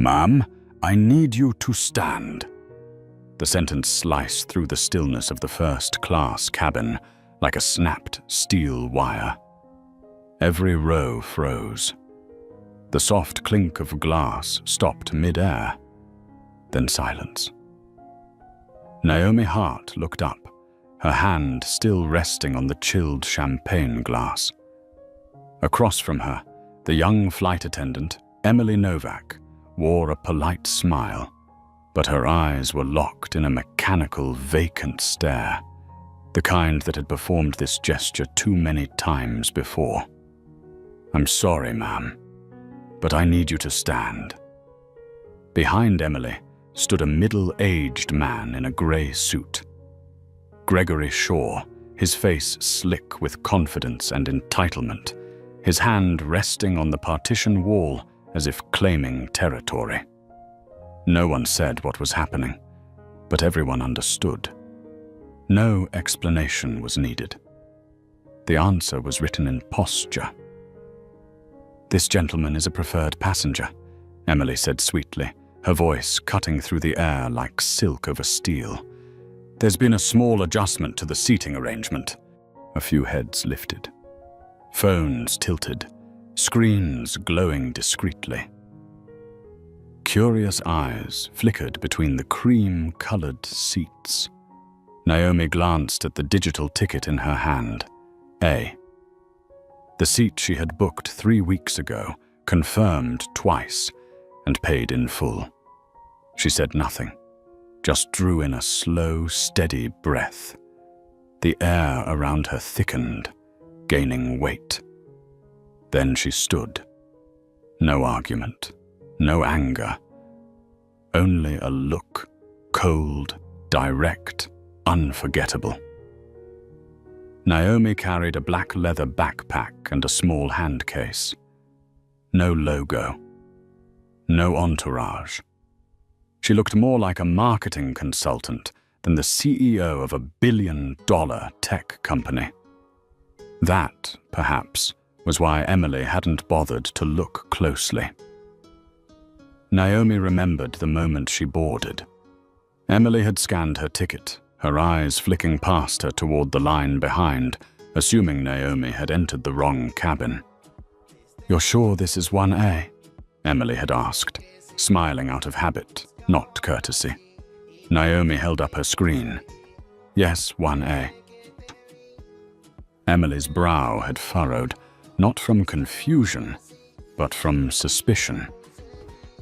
"Ma'am, I need you to stand." The sentence sliced through the stillness of the first-class cabin like a snapped steel wire. Every row froze. The soft clink of glass stopped mid-air, then silence. Naomi Hart looked up, her hand still resting on the chilled champagne glass. Across from her, the young flight attendant, Emily Novak, wore a polite smile, but her eyes were locked in a mechanical, vacant stare, the kind that had performed this gesture too many times before. "I'm sorry, ma'am, but I need you to stand." Behind Emily stood a middle-aged man in a grey suit. Gregory Shaw, his face slick with confidence and entitlement, his hand resting on the partition wall as if claiming territory. No one said what was happening, but everyone understood. No explanation was needed. The answer was written in posture. "This gentleman is a preferred passenger," Emily said sweetly, her voice cutting through the air like silk over steel. "There's been a small adjustment to the seating arrangement." A few heads lifted. Phones tilted, screens glowing discreetly. Curious eyes flickered between the cream-colored seats. Naomi glanced at the digital ticket in her hand. A. The seat she had booked 3 weeks ago, confirmed twice, and paid in full. She said nothing, just drew in a slow, steady breath. The air around her thickened, gaining weight. Then she stood. No argument, no anger, only a look, cold, direct, unforgettable. Naomi carried a black leather backpack and a small hand case. No logo. No entourage. She looked more like a marketing consultant than the CEO of a billion-dollar tech company. That, perhaps, was why Emily hadn't bothered to look closely. Naomi remembered the moment she boarded. Emily had scanned her ticket, her eyes flicking past her toward the line behind, assuming Naomi had entered the wrong cabin. "You're sure this is 1A?" Emily had asked, smiling out of habit, not courtesy. Naomi held up her screen. "Yes, 1A." Emily's brow had furrowed, not from confusion, but from suspicion.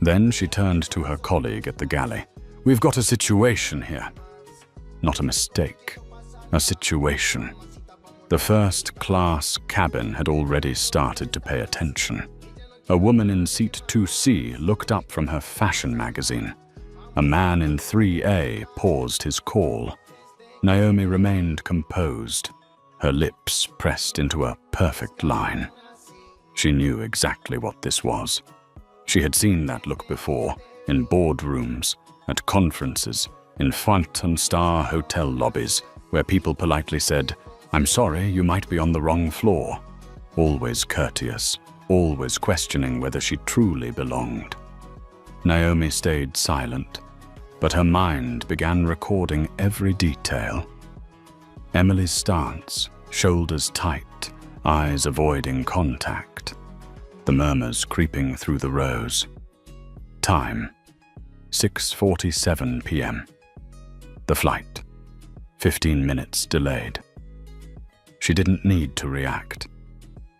Then she turned to her colleague at the galley. "We've got a situation here." Not a mistake, a situation. The first-class cabin had already started to pay attention. A woman in seat 2C looked up from her fashion magazine. A man in 3A paused his call. Naomi remained composed, her lips pressed into a perfect line. She knew exactly what this was. She had seen that look before, in boardrooms, at conferences, in front-and-star hotel lobbies, where people politely said, "I'm sorry, you might be on the wrong floor." Always courteous, always questioning whether she truly belonged. Naomi stayed silent, but her mind began recording every detail. Emily's stance, shoulders tight, eyes avoiding contact. The murmurs creeping through the rows. Time, 6:47 p.m. The flight, 15 minutes delayed. She didn't need to react.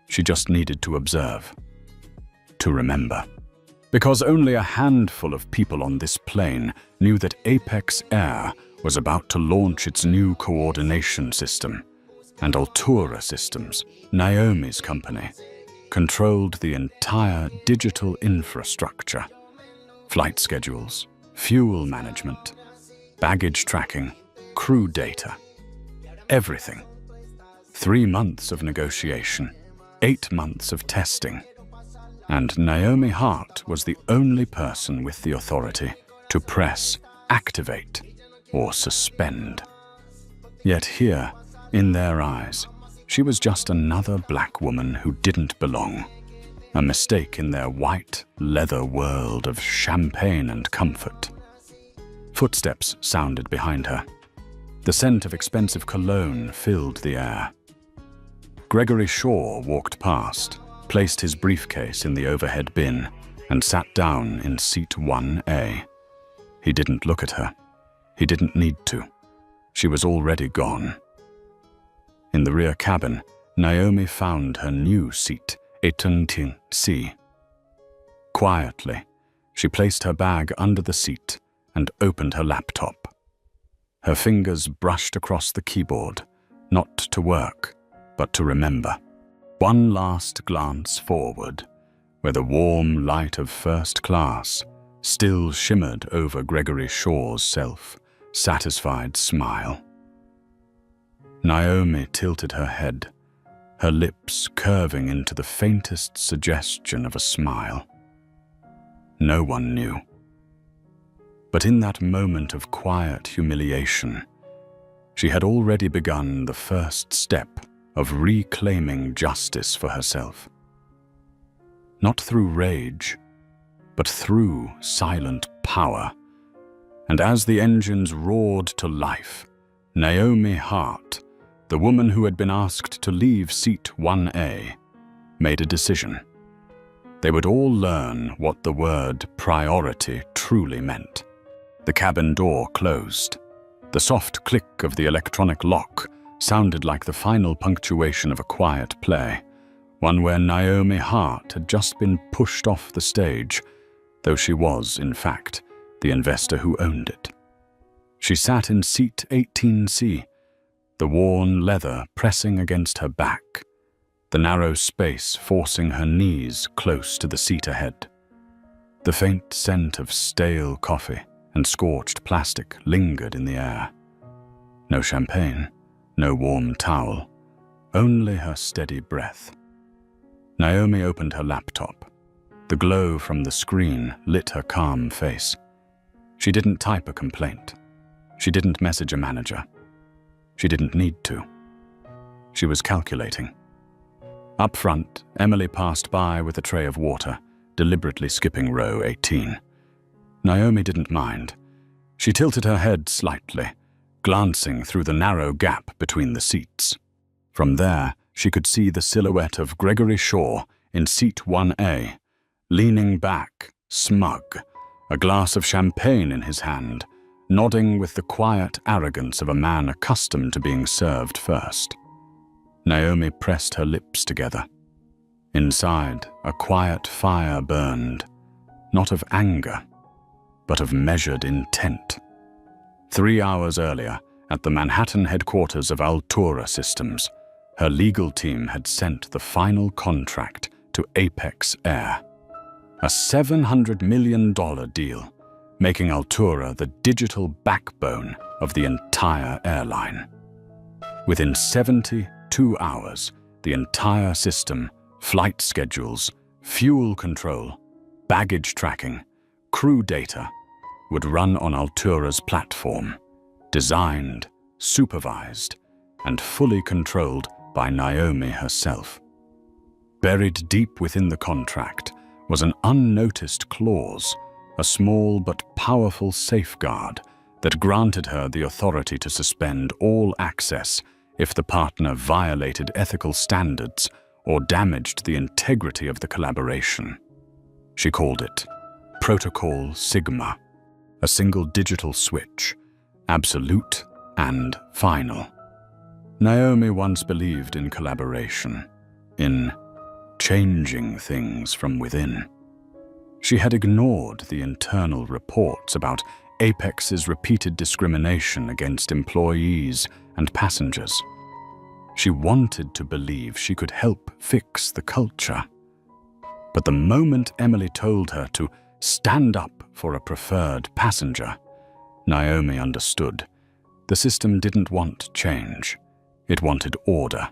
She just needed to observe, to remember. Because only a handful of people on this plane knew that Apex Air was about to launch its new coordination system, and Altura Systems, Naomi's company, controlled the entire digital infrastructure. Flight schedules, fuel management, baggage tracking, crew data. Everything. 3 months of negotiation, 8 months of testing. And Naomi Hart was the only person with the authority to press, activate, or suspend. Yet here, in their eyes, she was just another black woman who didn't belong. a mistake in their white leather world of champagne and comfort. Footsteps sounded behind her. The scent of expensive cologne filled the air. Gregory Shaw walked past, placed his briefcase in the overhead bin, and sat down in seat 1A. He didn't look at her. He didn't need to. She was already gone. In the rear cabin, Naomi found her new seat, 18C. Quietly, she placed her bag under the seat and opened her laptop. Her fingers brushed across the keyboard, not to work, but to remember. One last glance forward, where the warm light of first class still shimmered over Gregory Shaw's self-satisfied smile. Naomi tilted her head, her lips curving into the faintest suggestion of a smile. No one knew. But in that moment of quiet humiliation, she had already begun the first step of reclaiming justice for herself. Not through rage, but through silent power. And as the engines roared to life, Naomi Hart, the woman who had been asked to leave seat 1A, made a decision. They would all learn what the word priority truly meant. The cabin door closed. The soft click of the electronic lock sounded like the final punctuation of a quiet play, one where Naomi Hart had just been pushed off the stage, though she was, in fact, the investor who owned it. She sat in seat 18C, the worn leather pressing against her back, the narrow space forcing her knees close to the seat ahead. The faint scent of stale coffee and scorched plastic lingered in the air. No champagne, no warm towel, only her steady breath. Naomi opened her laptop. The glow from the screen lit her calm face. She didn't type a complaint. She didn't message a manager. She didn't need to. She was calculating. Up front, Emily passed by with a tray of water, deliberately skipping row 18. Naomi didn't mind. She tilted her head slightly, glancing through the narrow gap between the seats. From there, she could see the silhouette of Gregory Shaw in seat 1A, leaning back, smug, a glass of champagne in his hand, nodding with the quiet arrogance of a man accustomed to being served first. Naomi pressed her lips together. Inside, a quiet fire burned, not of anger, but of measured intent. 3 hours earlier, at the Manhattan headquarters of Altura Systems, her legal team had sent the final contract to Apex Air. A $700 million deal, making Altura the digital backbone of the entire airline. Within 72 hours, the entire system, flight schedules, fuel control, baggage tracking, crew data, would run on Altura's platform, designed, supervised, and fully controlled by Naomi herself. Buried deep within the contract was an unnoticed clause, a small but powerful safeguard that granted her the authority to suspend all access if the partner violated ethical standards or damaged the integrity of the collaboration. She called it Protocol Sigma, a single digital switch, absolute and final. Naomi once believed in collaboration, in changing things from within. She had ignored the internal reports about Apex's repeated discrimination against employees and passengers. She wanted to believe she could help fix the culture. But the moment Emily told her to stand up for a preferred passenger, Naomi understood. The system didn't want change. It wanted order,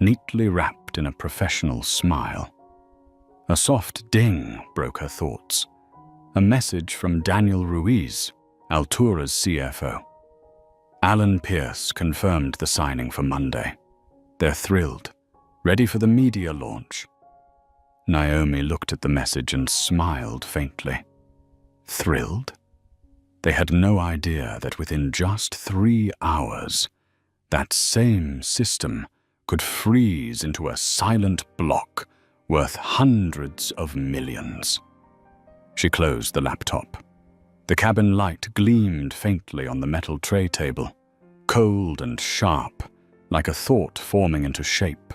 neatly wrapped in a professional smile. A soft ding broke her thoughts. A message from Daniel Ruiz, Altura's CFO. Alan Pierce confirmed the signing for Monday. They're thrilled, ready for the media launch. Naomi looked at the message and smiled faintly. Thrilled? They had no idea that within just 3 hours, that same system could freeze into a silent block worth hundreds of millions. She closed the laptop. The cabin light gleamed faintly on the metal tray table, cold and sharp, like a thought forming into shape.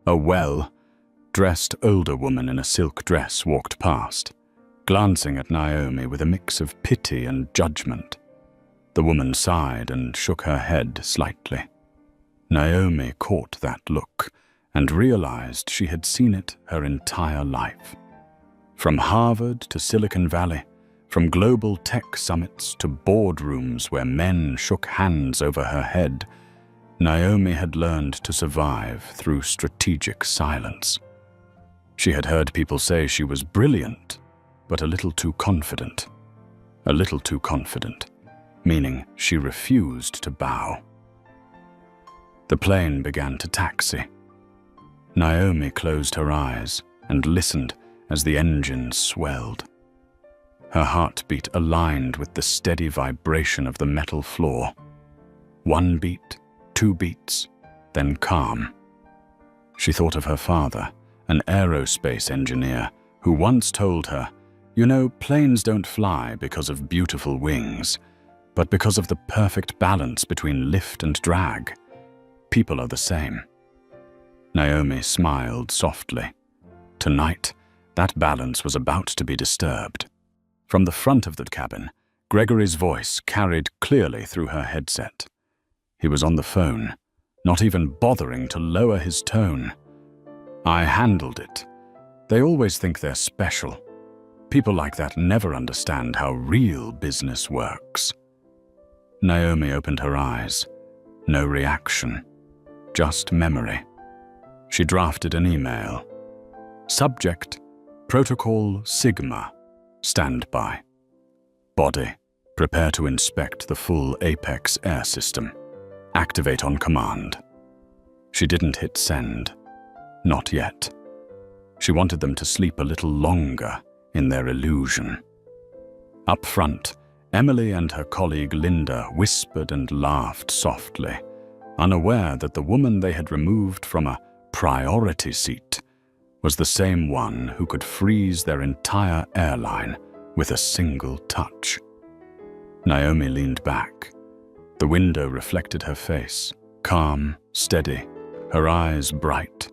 A well-dressed older woman in a silk dress walked past, glancing at Naomi with a mix of pity and judgment. The woman sighed and shook her head slightly. Naomi caught that look and realized she had seen it her entire life. From Harvard to Silicon Valley, from global tech summits to boardrooms where men shook hands over her head, Naomi had learned to survive through strategic silence. She had heard people say she was brilliant, but a little too confident. A little too confident, meaning she refused to bow. The plane began to taxi. Naomi closed her eyes and listened as the engine swelled. Her heartbeat aligned with the steady vibration of the metal floor. 1 beat, 2 beats, then calm. She thought of her father, an aerospace engineer, who once told her, "You know, planes don't fly because of beautiful wings, but because of the perfect balance between lift and drag. People are the same." Naomi smiled softly. Tonight, that balance was about to be disturbed. From the front of the cabin, Gregory's voice carried clearly through her headset. He was on the phone, not even bothering to lower his tone. "I handled it. They always think they're special. People like that never understand how real business works." Naomi opened her eyes. No reaction, just memory. She drafted an email. Subject, Protocol Sigma, standby. Body, prepare to inspect the full Apex air system. Activate on command. She didn't hit send. Not yet. She wanted them to sleep a little longer in their illusion. Up front, Emily and her colleague Linda whispered and laughed softly, unaware that the woman they had removed from a priority seat was the same one who could freeze their entire airline with a single touch. Naomi leaned back. The window reflected her face, calm, steady, her eyes bright,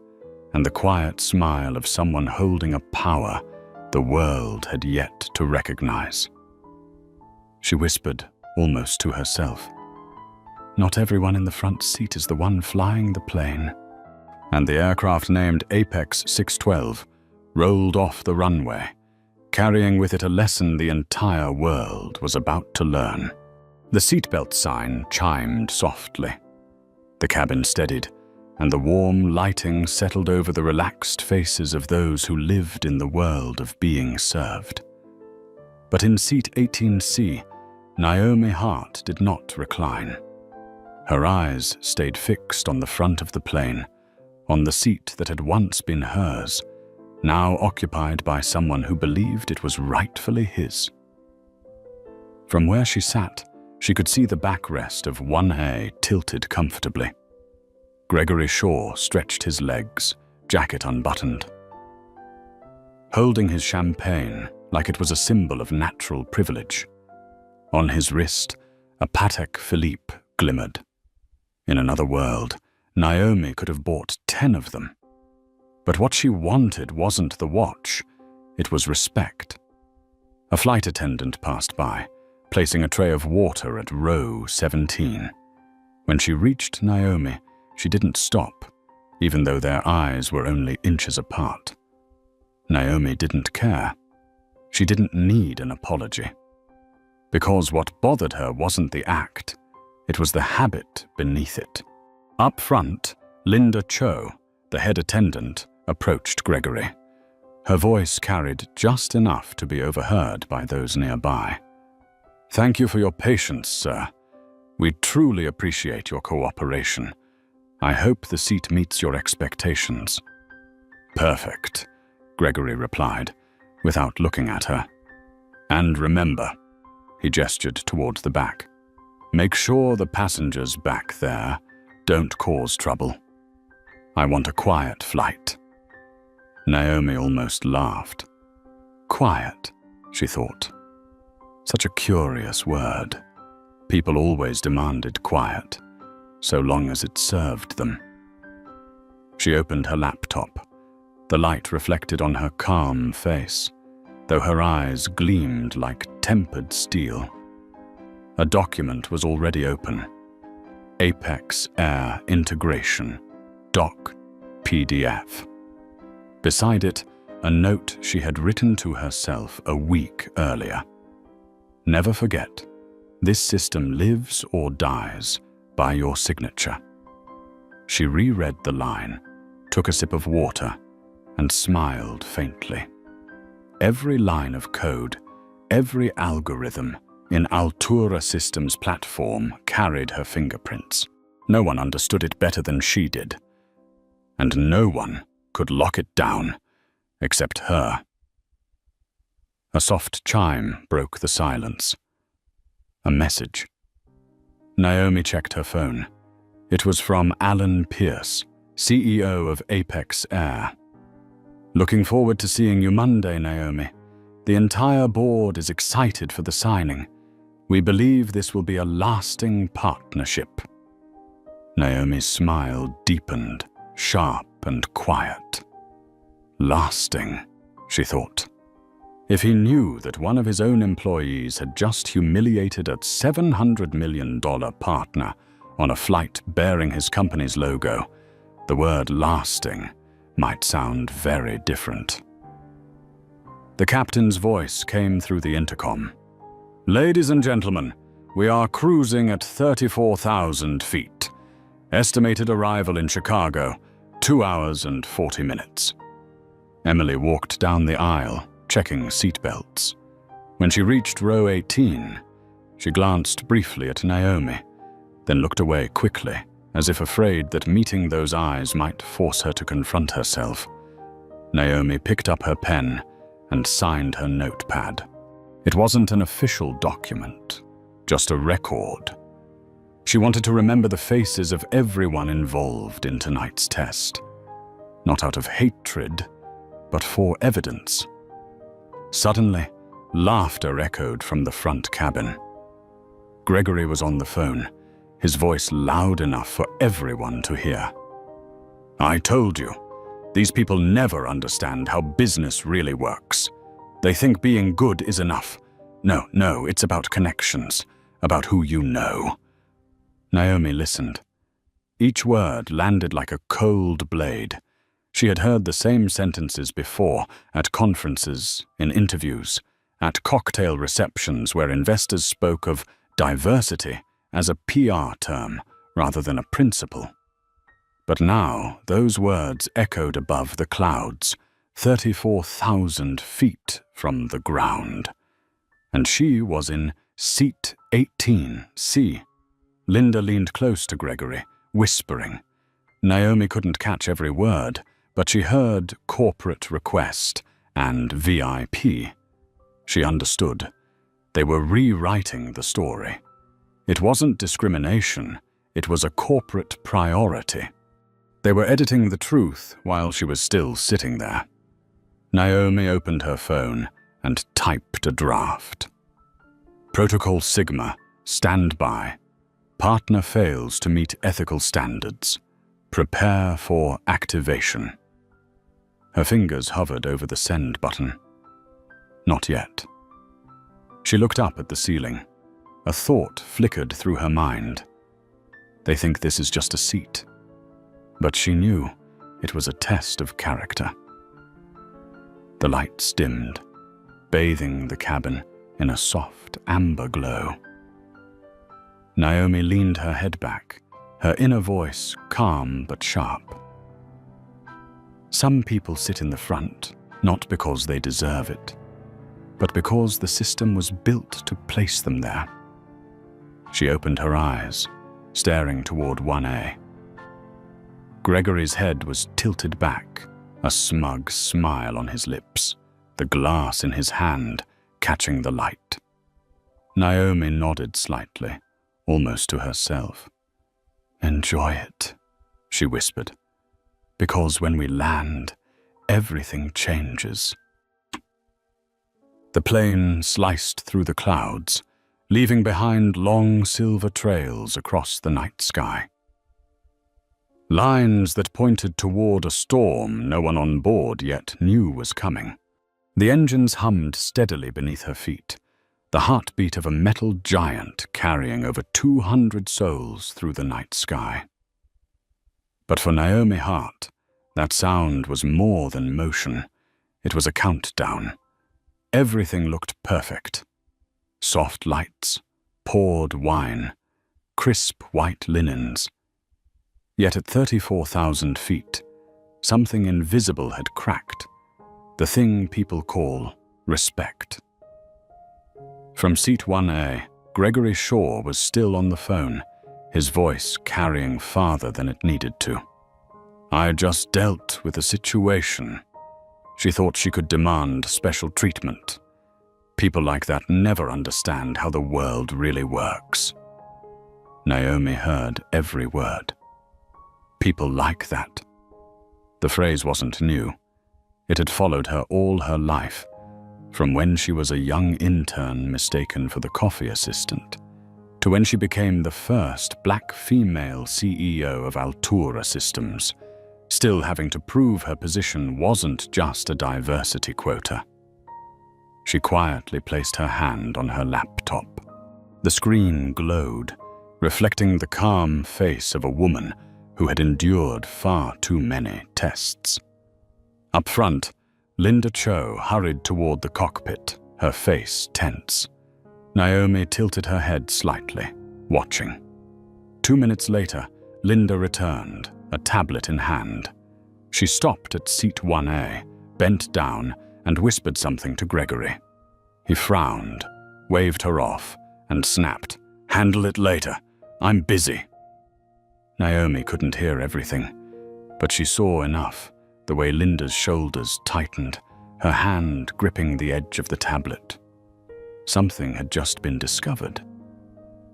and the quiet smile of someone holding a power the world had yet to recognize. She whispered, almost to herself, "Not everyone in the front seat is the one flying the plane." And the aircraft named Apex 612 rolled off the runway, carrying with it a lesson the entire world was about to learn. The seatbelt sign chimed softly. The cabin steadied, and the warm lighting settled over the relaxed faces of those who lived in the world of being served. But in seat 18C, Naomi Hart did not recline. Her eyes stayed fixed on the front of the plane, on the seat that had once been hers, now occupied by someone who believed it was rightfully his. From where she sat, she could see the backrest of 1A tilted comfortably. Gregory Shaw stretched his legs, jacket unbuttoned. Holding his champagne like it was a symbol of natural privilege. On his wrist, a Patek Philippe glimmered. In another world, Naomi could have bought 10 of them. But what she wanted wasn't the watch, it was respect. A flight attendant passed by, placing a tray of water at row 17. When she reached Naomi, she didn't stop, even though their eyes were only inches apart. Naomi didn't care. She didn't need an apology. Because what bothered her wasn't the act, it was the habit beneath it. Up front, Linda Cho, the head attendant, approached Gregory. Her voice carried just enough to be overheard by those nearby. "Thank you for your patience, sir. We truly appreciate your cooperation. I hope the seat meets your expectations." "Perfect." Gregory replied, without looking at her. "And remember," he gestured towards the back, "make sure the passengers back there don't cause trouble. I want a quiet flight." Naomi almost laughed. Quiet, she thought. Such a curious word. People always demanded quiet, so long as it served them. She opened her laptop. The light reflected on her calm face, though her eyes gleamed like tempered steel. A document was already open. Apex Air Integration, Doc PDF. Beside it, a note she had written to herself a week earlier. "Never forget, this system lives or dies by your signature." She reread the line, took a sip of water, and smiled faintly. Every line of code, every algorithm in Altura Systems' platform carried her fingerprints. No one understood it better than she did. And no one could lock it down, except her. A soft chime broke the silence. A message. Naomi checked her phone. It was from Alan Pierce, CEO of Apex Air. "Looking forward to seeing you Monday, Naomi. The entire board is excited for the signing. We believe this will be a lasting partnership." Naomi's smile deepened, sharp and quiet. Lasting, she thought. If he knew that one of his own employees had just humiliated a $700 million partner on a flight bearing his company's logo, the word lasting might sound very different. The captain's voice came through the intercom. "Ladies and gentlemen, we are cruising at 34,000 feet. Estimated arrival in Chicago, 2 hours and 40 minutes. Emily walked down the aisle, checking seatbelts. When she reached row 18, she glanced briefly at Naomi, then looked away quickly, as if afraid that meeting those eyes might force her to confront herself. Naomi picked up her pen and signed her notepad. It wasn't an official document, just a record. She wanted to remember the faces of everyone involved in tonight's test. Not out of hatred, but for evidence. Suddenly, laughter echoed from the front cabin. Gregory was on the phone, his voice loud enough for everyone to hear. "I told you, these people never understand how business really works. They think being good is enough. No, it's about connections, about who you know." Naomi listened. Each word landed like a cold blade. She had heard the same sentences before, at conferences, in interviews, at cocktail receptions where investors spoke of diversity as a PR term rather than a principle. But now those words echoed above the clouds, 34,000 feet from the ground. And she was in seat 18C. Linda leaned close to Gregory, whispering. Naomi couldn't catch every word, but she heard corporate request and VIP. She understood. They were rewriting the story. It wasn't discrimination, it was a corporate priority. They were editing the truth while she was still sitting there. Naomi opened her phone and typed a draft. Protocol Sigma, stand by. Partner fails to meet ethical standards. Prepare for activation. Her fingers hovered over the send button. Not yet. She looked up at the ceiling. A thought flickered through her mind. They think this is just a seat. But she knew it was a test of character. The lights dimmed, bathing the cabin in a soft amber glow. Naomi leaned her head back, her inner voice calm but sharp. Some people sit in the front, not because they deserve it, but because the system was built to place them there. She opened her eyes, staring toward 1A. Gregory's head was tilted back, a smug smile on his lips, the glass in his hand catching the light. Naomi nodded slightly, almost to herself. "Enjoy it," she whispered, "because when we land, everything changes." The plane sliced through the clouds, leaving behind long silver trails across the night sky. Lines that pointed toward a storm no one on board yet knew was coming. The engines hummed steadily beneath her feet, the heartbeat of a metal giant carrying over 200 souls through the night sky. But for Naomi Hart, that sound was more than motion. It was a countdown. Everything looked perfect. Soft lights, poured wine, crisp white linens. Yet at 34,000 feet, something invisible had cracked, the thing people call respect. From seat 1A, Gregory Shaw was still on the phone, his voice carrying farther than it needed to. "I just dealt with a situation." She thought she could demand special treatment. People like that never understand how the world really works. Naomi heard every word. People like that. The phrase wasn't new. It had followed her all her life, from when she was a young intern mistaken for the coffee assistant, to when she became the first black female CEO of Altura Systems, still having to prove her position wasn't just a diversity quota. She quietly placed her hand on her laptop. The screen glowed, reflecting the calm face of a woman who had endured far too many tests. Up front, Linda Cho hurried toward the cockpit, her face tense. Naomi tilted her head slightly, watching. 2 minutes later, Linda returned, a tablet in hand. She stopped at seat 1A, bent down, and whispered something to Gregory. He frowned, waved her off, and snapped, "Handle it later. I'm busy." Naomi couldn't hear everything, but she saw enough, the way Linda's shoulders tightened, her hand gripping the edge of the tablet. Something had just been discovered.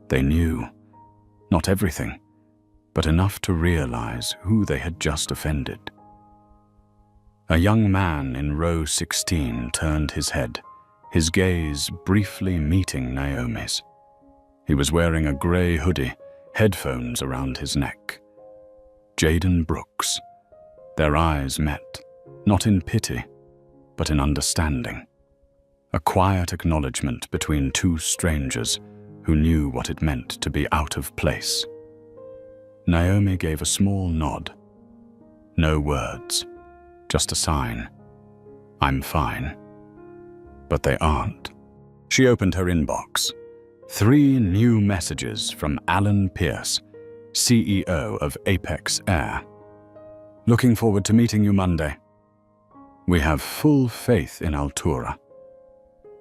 They knew, not everything, but enough to realize who they had just offended. A young man in row 16 turned his head, his gaze briefly meeting Naomi's. He was wearing a gray hoodie, headphones around his neck. Jaden Brooks. Their eyes met, not in pity, but in understanding. A quiet acknowledgement between two strangers who knew what it meant to be out of place. Naomi gave a small nod. No words, just a sign. "I'm fine." But they aren't. She opened her inbox. 3 new messages from Alan Pierce, CEO of Apex Air. "Looking forward to meeting you Monday. We have full faith in Altura.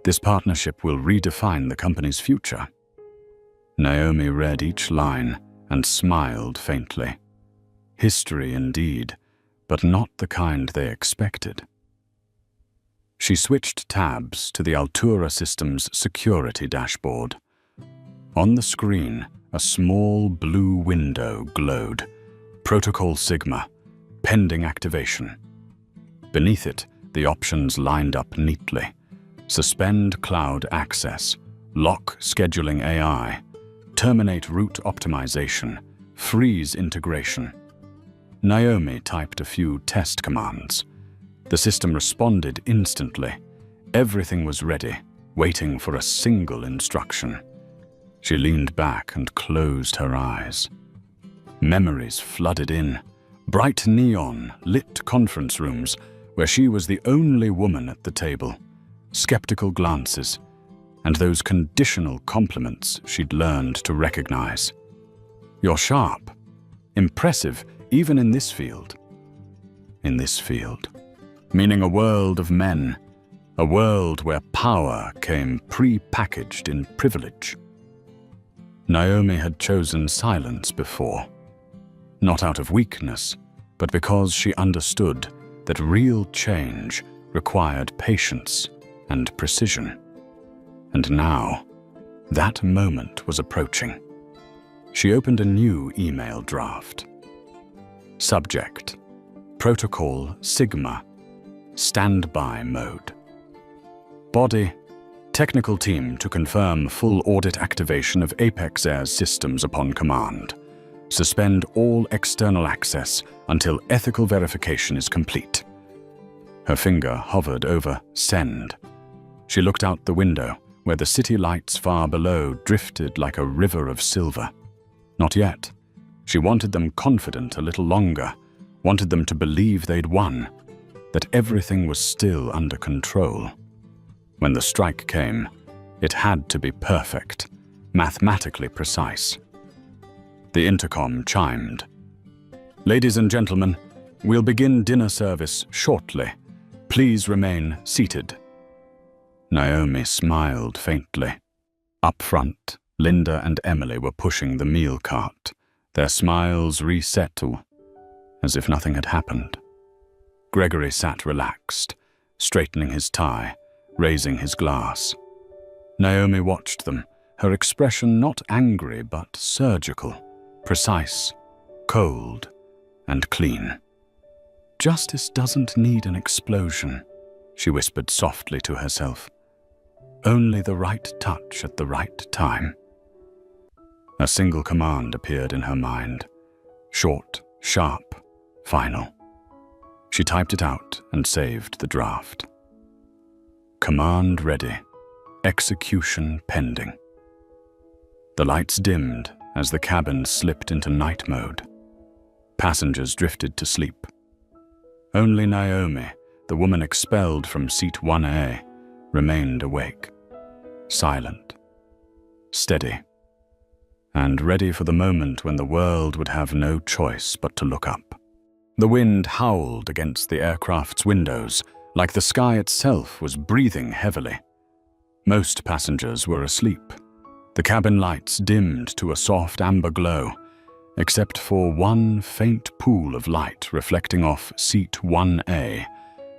This partnership will redefine the company's future." Naomi read each line and smiled faintly. History indeed, but not the kind they expected. She switched tabs to the Altura Systems security dashboard. On the screen, a small blue window glowed. Protocol Sigma, pending activation. Beneath it, the options lined up neatly. Suspend cloud access, lock scheduling AI, terminate route optimization, freeze integration. Naomi typed a few test commands. The system responded instantly. Everything was ready, waiting for a single instruction. She leaned back and closed her eyes. Memories flooded in. Bright neon lit conference rooms where she was the only woman at the table. Skeptical glances, and those conditional compliments she'd learned to recognize. "You're sharp. Impressive, even in this field." In this field. Meaning a world of men. A world where power came pre-packaged in privilege. Naomi had chosen silence before. Not out of weakness, but because she understood that real change required patience and precision. And now, that moment was approaching. She opened a new email draft. Subject: Protocol Sigma, Standby Mode. Body: Technical team to confirm full audit activation of Apex Air's systems upon command. Suspend all external access until ethical verification is complete. Her finger hovered over Send. She looked out the window, where the city lights far below drifted like a river of silver. Not yet. She wanted them confident a little longer, wanted them to believe they'd won, that everything was still under control. When the strike came, it had to be perfect, mathematically precise. The intercom chimed. "Ladies and gentlemen, we'll begin dinner service shortly. Please remain seated." Naomi smiled faintly. Up front, Linda and Emily were pushing the meal cart, their smiles reset as if nothing had happened. Gregory sat relaxed, straightening his tie, raising his glass. Naomi watched them, her expression not angry but surgical, precise, cold, and clean. "Justice doesn't need an explosion," she whispered softly to herself. "Only the right touch at the right time." A single command appeared in her mind. Short, sharp, final. She typed it out and saved the draft. Command ready. Execution pending. The lights dimmed as the cabin slipped into night mode. Passengers drifted to sleep. Only Naomi, the woman expelled from seat 1A, remained awake, silent, steady, and ready for the moment when the world would have no choice but to look up. The wind howled against the aircraft's windows, like the sky itself was breathing heavily. Most passengers were asleep. The cabin lights dimmed to a soft amber glow, except for one faint pool of light reflecting off seat 1A,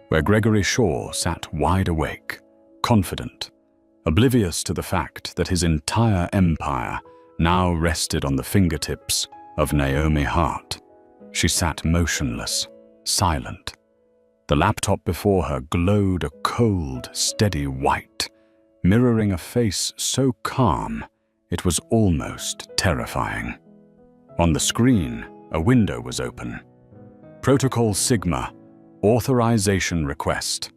where Gregory Shaw sat wide awake, confident, oblivious to the fact that his entire empire now rested on the fingertips of Naomi Hart. She sat motionless, silent. The laptop before her glowed a cold, steady white, mirroring a face so calm it was almost terrifying. On the screen, a window was open. Protocol Sigma, authorization request.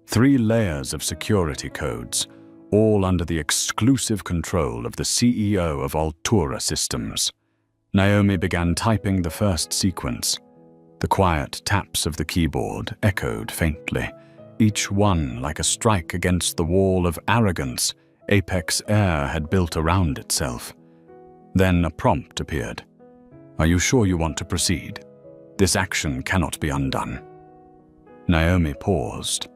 3 layers of security codes, all under the exclusive control of the CEO of Altura Systems. Naomi began typing the first sequence. The quiet taps of the keyboard echoed faintly, each one like a strike against the wall of arrogance Apex Air had built around itself. Then a prompt appeared. "Are you sure you want to proceed? This action cannot be undone." Naomi paused.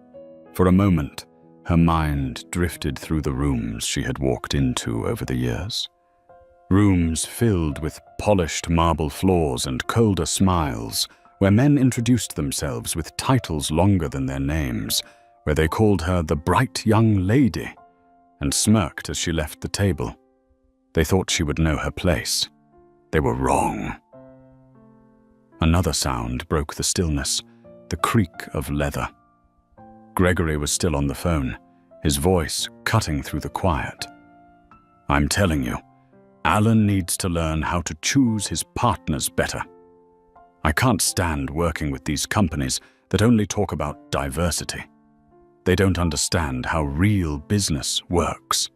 For a moment, her mind drifted through the rooms she had walked into over the years. Rooms filled with polished marble floors and colder smiles, where men introduced themselves with titles longer than their names, where they called her the bright young lady, and smirked as she left the table. They thought she would know her place. They were wrong. Another sound broke the stillness, the creak of leather. Gregory was still on the phone, his voice cutting through the quiet. "I'm telling you, Alan needs to learn how to choose his partners better. I can't stand working with these companies that only talk about diversity. They don't understand how real business works."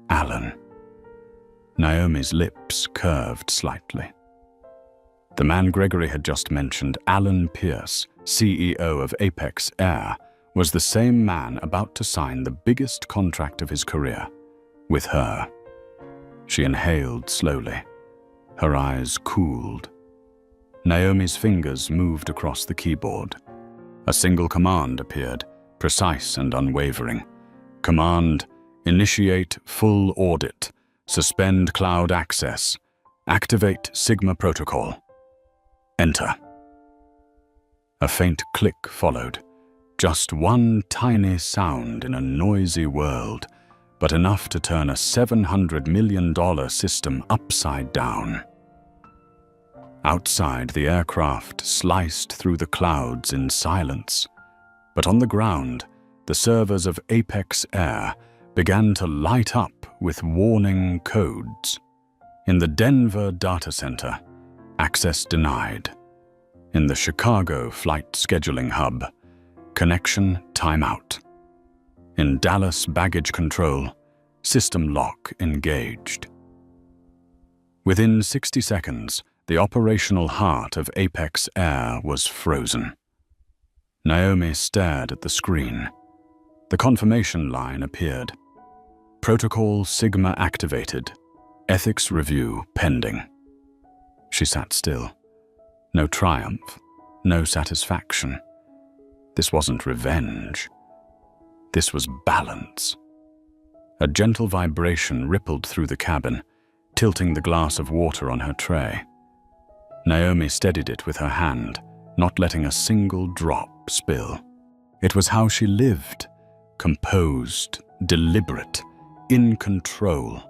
Alan. Naomi's lips curved slightly. The man Gregory had just mentioned, Alan Pierce, CEO of Apex Air, was the same man about to sign the biggest contract of his career, with her. She inhaled slowly. Her eyes cooled. Naomi's fingers moved across the keyboard. A single command appeared, precise and unwavering. Command: initiate full audit, suspend cloud access, activate Sigma protocol. Enter. A faint click followed. Just one tiny sound in a noisy world, but enough to turn a $700 million system upside down. Outside, the aircraft sliced through the clouds in silence, but on the ground, the servers of Apex Air began to light up with warning codes. In the Denver data center, access denied. In the Chicago flight scheduling hub, connection timeout. In Dallas baggage control, system lock engaged. Within 60 seconds, the operational heart of Apex Air was frozen. Naomi stared at the screen. The confirmation line appeared. Protocol Sigma activated. Ethics review pending. She sat still. No triumph, no satisfaction. This wasn't revenge. This was balance. A gentle vibration rippled through the cabin, tilting the glass of water on her tray. Naomi steadied it with her hand, not letting a single drop spill. It was how she lived, composed, deliberate, in control,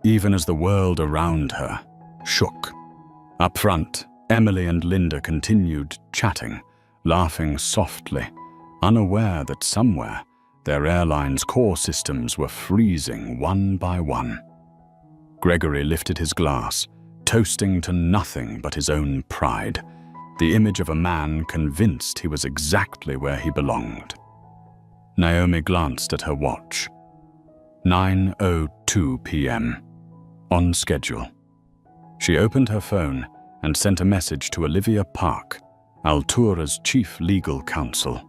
even as the world around her shook. Up front, Emily and Linda continued chatting, laughing softly, unaware that somewhere their airline's core systems were freezing one by one. Gregory lifted his glass, toasting to nothing but his own pride, the image of a man convinced he was exactly where he belonged. Naomi glanced at her watch. 9:02 p.m. On schedule. She opened her phone and sent a message to Olivia Park, Altura's chief legal counsel.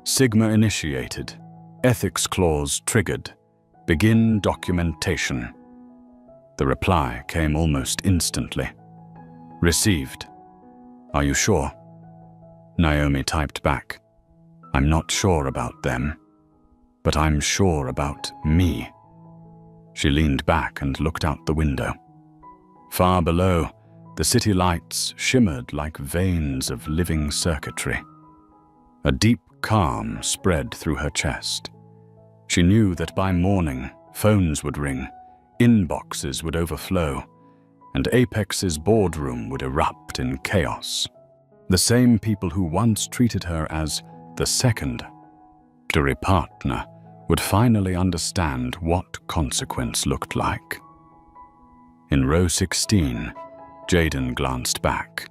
Sigma initiated. Ethics clause triggered. Begin documentation. The reply came almost instantly. Received. Are you sure? Naomi typed back. I'm not sure about them, but I'm sure about me. She leaned back and looked out the window. Far below, the city lights shimmered like veins of living circuitry. A deep calm spread through her chest. She knew that by morning, phones would ring, inboxes would overflow, and Apex's boardroom would erupt in chaos. The same people who once treated her as the second partner would finally understand what consequence looked like. In row 16, Jaden glanced back.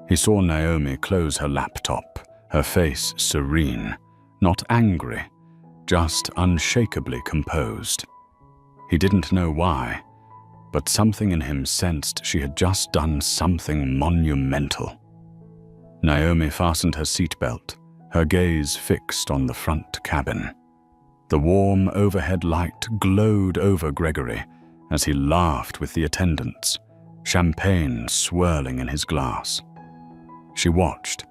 He saw Naomi close her laptop, her face serene, not angry, just unshakably composed. He didn't know why, but something in him sensed she had just done something monumental. Naomi fastened her seatbelt, her gaze fixed on the front cabin. The warm overhead light glowed over Gregory as he laughed with the attendants, champagne swirling in his glass. She watched,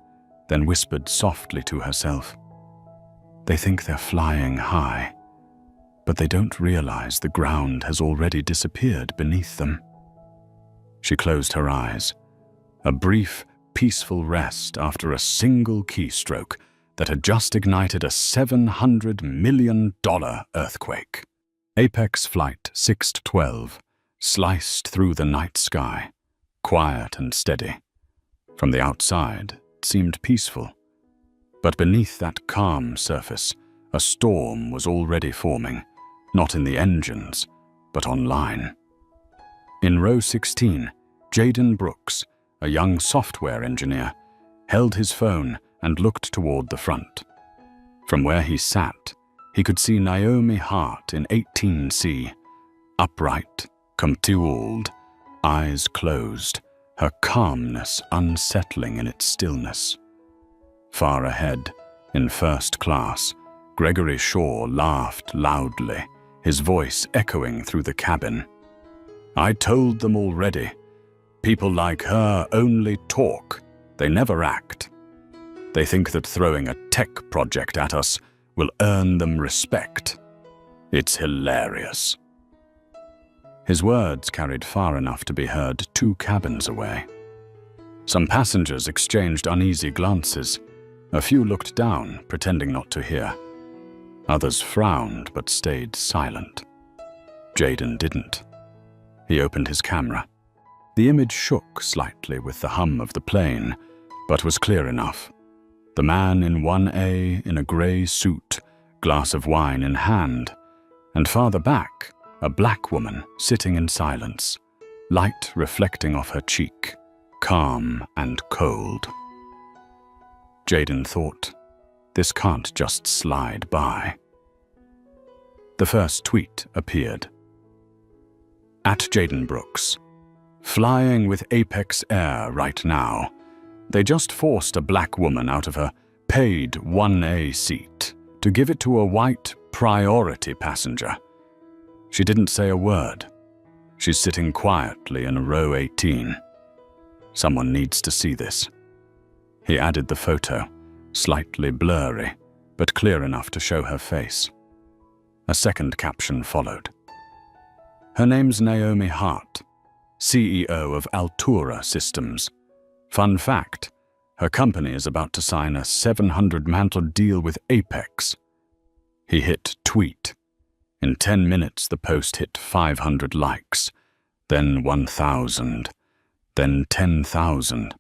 then whispered softly to herself, "They think they're flying high, but they don't realize the ground has already disappeared beneath them." She closed her eyes, a brief, peaceful rest after a single keystroke that had just ignited a $700 million earthquake. Apex Flight 612 sliced through the night sky, quiet and steady. From the outside, it seemed peaceful. But beneath that calm surface, a storm was already forming, not in the engines, but online. In row 16, Jaden Brooks, a young software engineer, held his phone and looked toward the front. From where he sat, he could see Naomi Hart in 18C, upright, contouled, eyes closed, her calmness unsettling in its stillness. Far ahead, in first class, Gregory Shaw laughed loudly, his voice echoing through the cabin. "I told them already. People like her only talk, they never act. They think that throwing a tech project at us will earn them respect. It's hilarious." His words carried far enough to be heard 2 cabins away. Some passengers exchanged uneasy glances. A few looked down, pretending not to hear. Others frowned but stayed silent. Jayden didn't. He opened his camera. The image shook slightly with the hum of the plane, but was clear enough. The man in 1A in a grey suit, glass of wine in hand, and farther back, a black woman sitting in silence, light reflecting off her cheek, calm and cold. Jayden thought, this can't just slide by. The first tweet appeared. At Jayden Brooks. Flying with Apex Air right now. They just forced a black woman out of her paid 1A seat to give it to a white priority passenger. She didn't say a word. She's sitting quietly in row 18. Someone needs to see this. He added the photo, slightly blurry, but clear enough to show her face. A second caption followed. Her name's Naomi Hart, CEO of Altura Systems. Fun fact, her company is about to sign a 700-mantle deal with Apex. He hit tweet. In 10 minutes, the post hit 500 likes, then 1,000, then 10,000.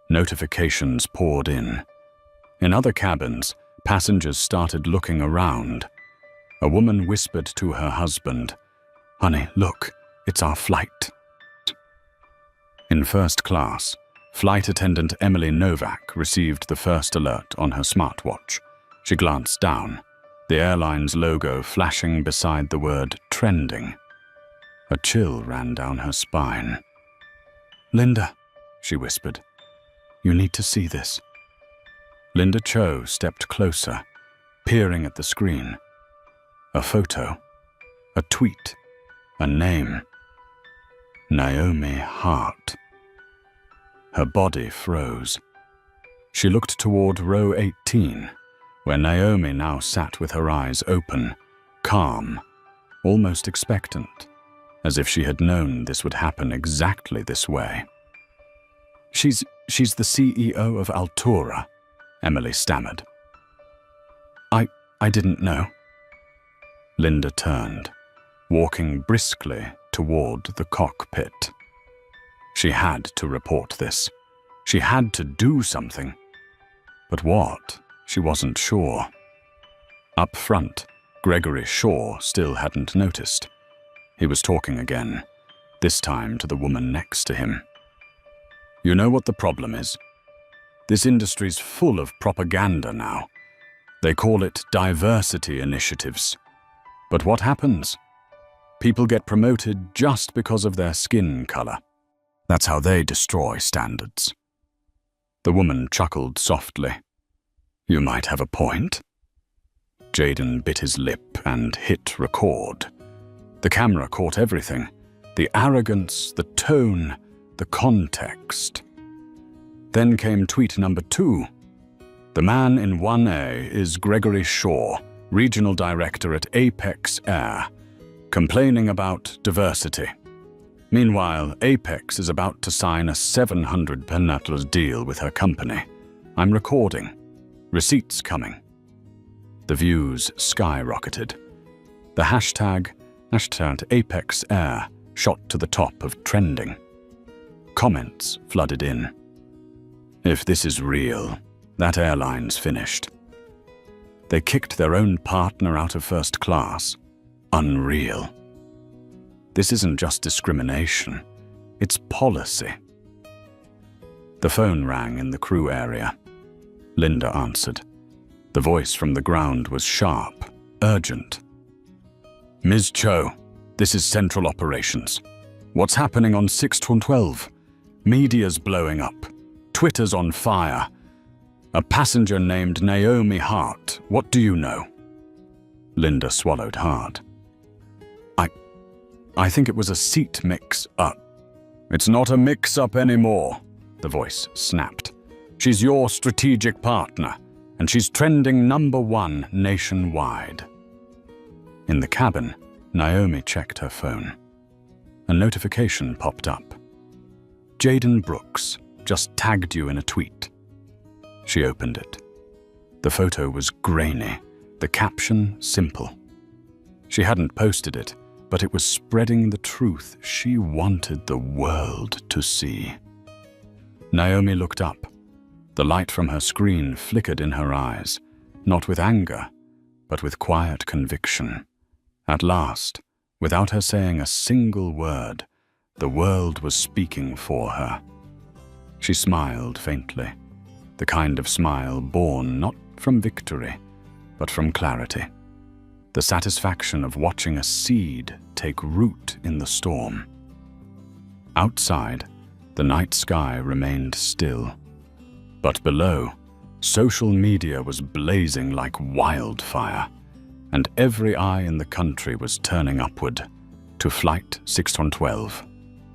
Notifications poured in. In other cabins, passengers started looking around. A woman whispered to her husband, "Honey, look, it's our flight." In first class, flight attendant Emily Novak received the first alert on her smartwatch. She glanced down, the airline's logo flashing beside the word trending. A chill ran down her spine. "Linda," she whispered, "you need to see this." Linda Cho stepped closer, peering at the screen. A photo, a tweet, a name. Naomi Hart. Her body froze. She looked toward row 18, where Naomi now sat with her eyes open, calm, almost expectant, as if she had known this would happen exactly this way. She's the CEO of Altura," Emily stammered. I didn't know." Linda turned, walking briskly toward the cockpit. She had to report this. She had to do something. But what? She wasn't sure. Up front, Gregory Shaw still hadn't noticed. He was talking again, this time to the woman next to him. "You know what the problem is? This industry's full of propaganda now. They call it diversity initiatives. But what happens? People get promoted just because of their skin color. That's how they destroy standards." The woman chuckled softly. "You might have a point." Jayden bit his lip and hit record. The camera caught everything. The arrogance, the tone, the context. Then came tweet number 2. "The man in 1A is Gregory Shaw, Regional Director at Apex Air, complaining about diversity. Meanwhile, Apex is about to sign a $700 deal with her company. I'm recording. Receipts coming." The views skyrocketed. The hashtag Apex Air shot to the top of trending. Comments flooded in. "If this is real, that airline's finished. They kicked their own partner out of first class. Unreal. This isn't just discrimination, it's policy." The phone rang in the crew area. Linda answered. The voice from the ground was sharp, urgent. "Ms. Cho, this is Central Operations. What's happening on 612? Media's blowing up. Twitter's on fire. A passenger named Naomi Hart. What do you know?" Linda swallowed hard. I think it was a seat mix-up." "It's not a mix-up anymore," the voice snapped. "She's your strategic partner, and she's trending #1 nationwide." In the cabin, Naomi checked her phone. A notification popped up. Jayden Brooks, just tagged you in a tweet." She opened it. The photo was grainy, the caption simple. She hadn't posted it, but it was spreading the truth she wanted the world to see. Naomi looked up. The light from her screen flickered in her eyes, not with anger, but with quiet conviction. At last, without her saying a single word, the world was speaking for her. She smiled faintly, the kind of smile born not from victory, but from clarity. The satisfaction of watching a seed take root in the storm. Outside, the night sky remained still. But below, social media was blazing like wildfire, and every eye in the country was turning upward to Flight 612.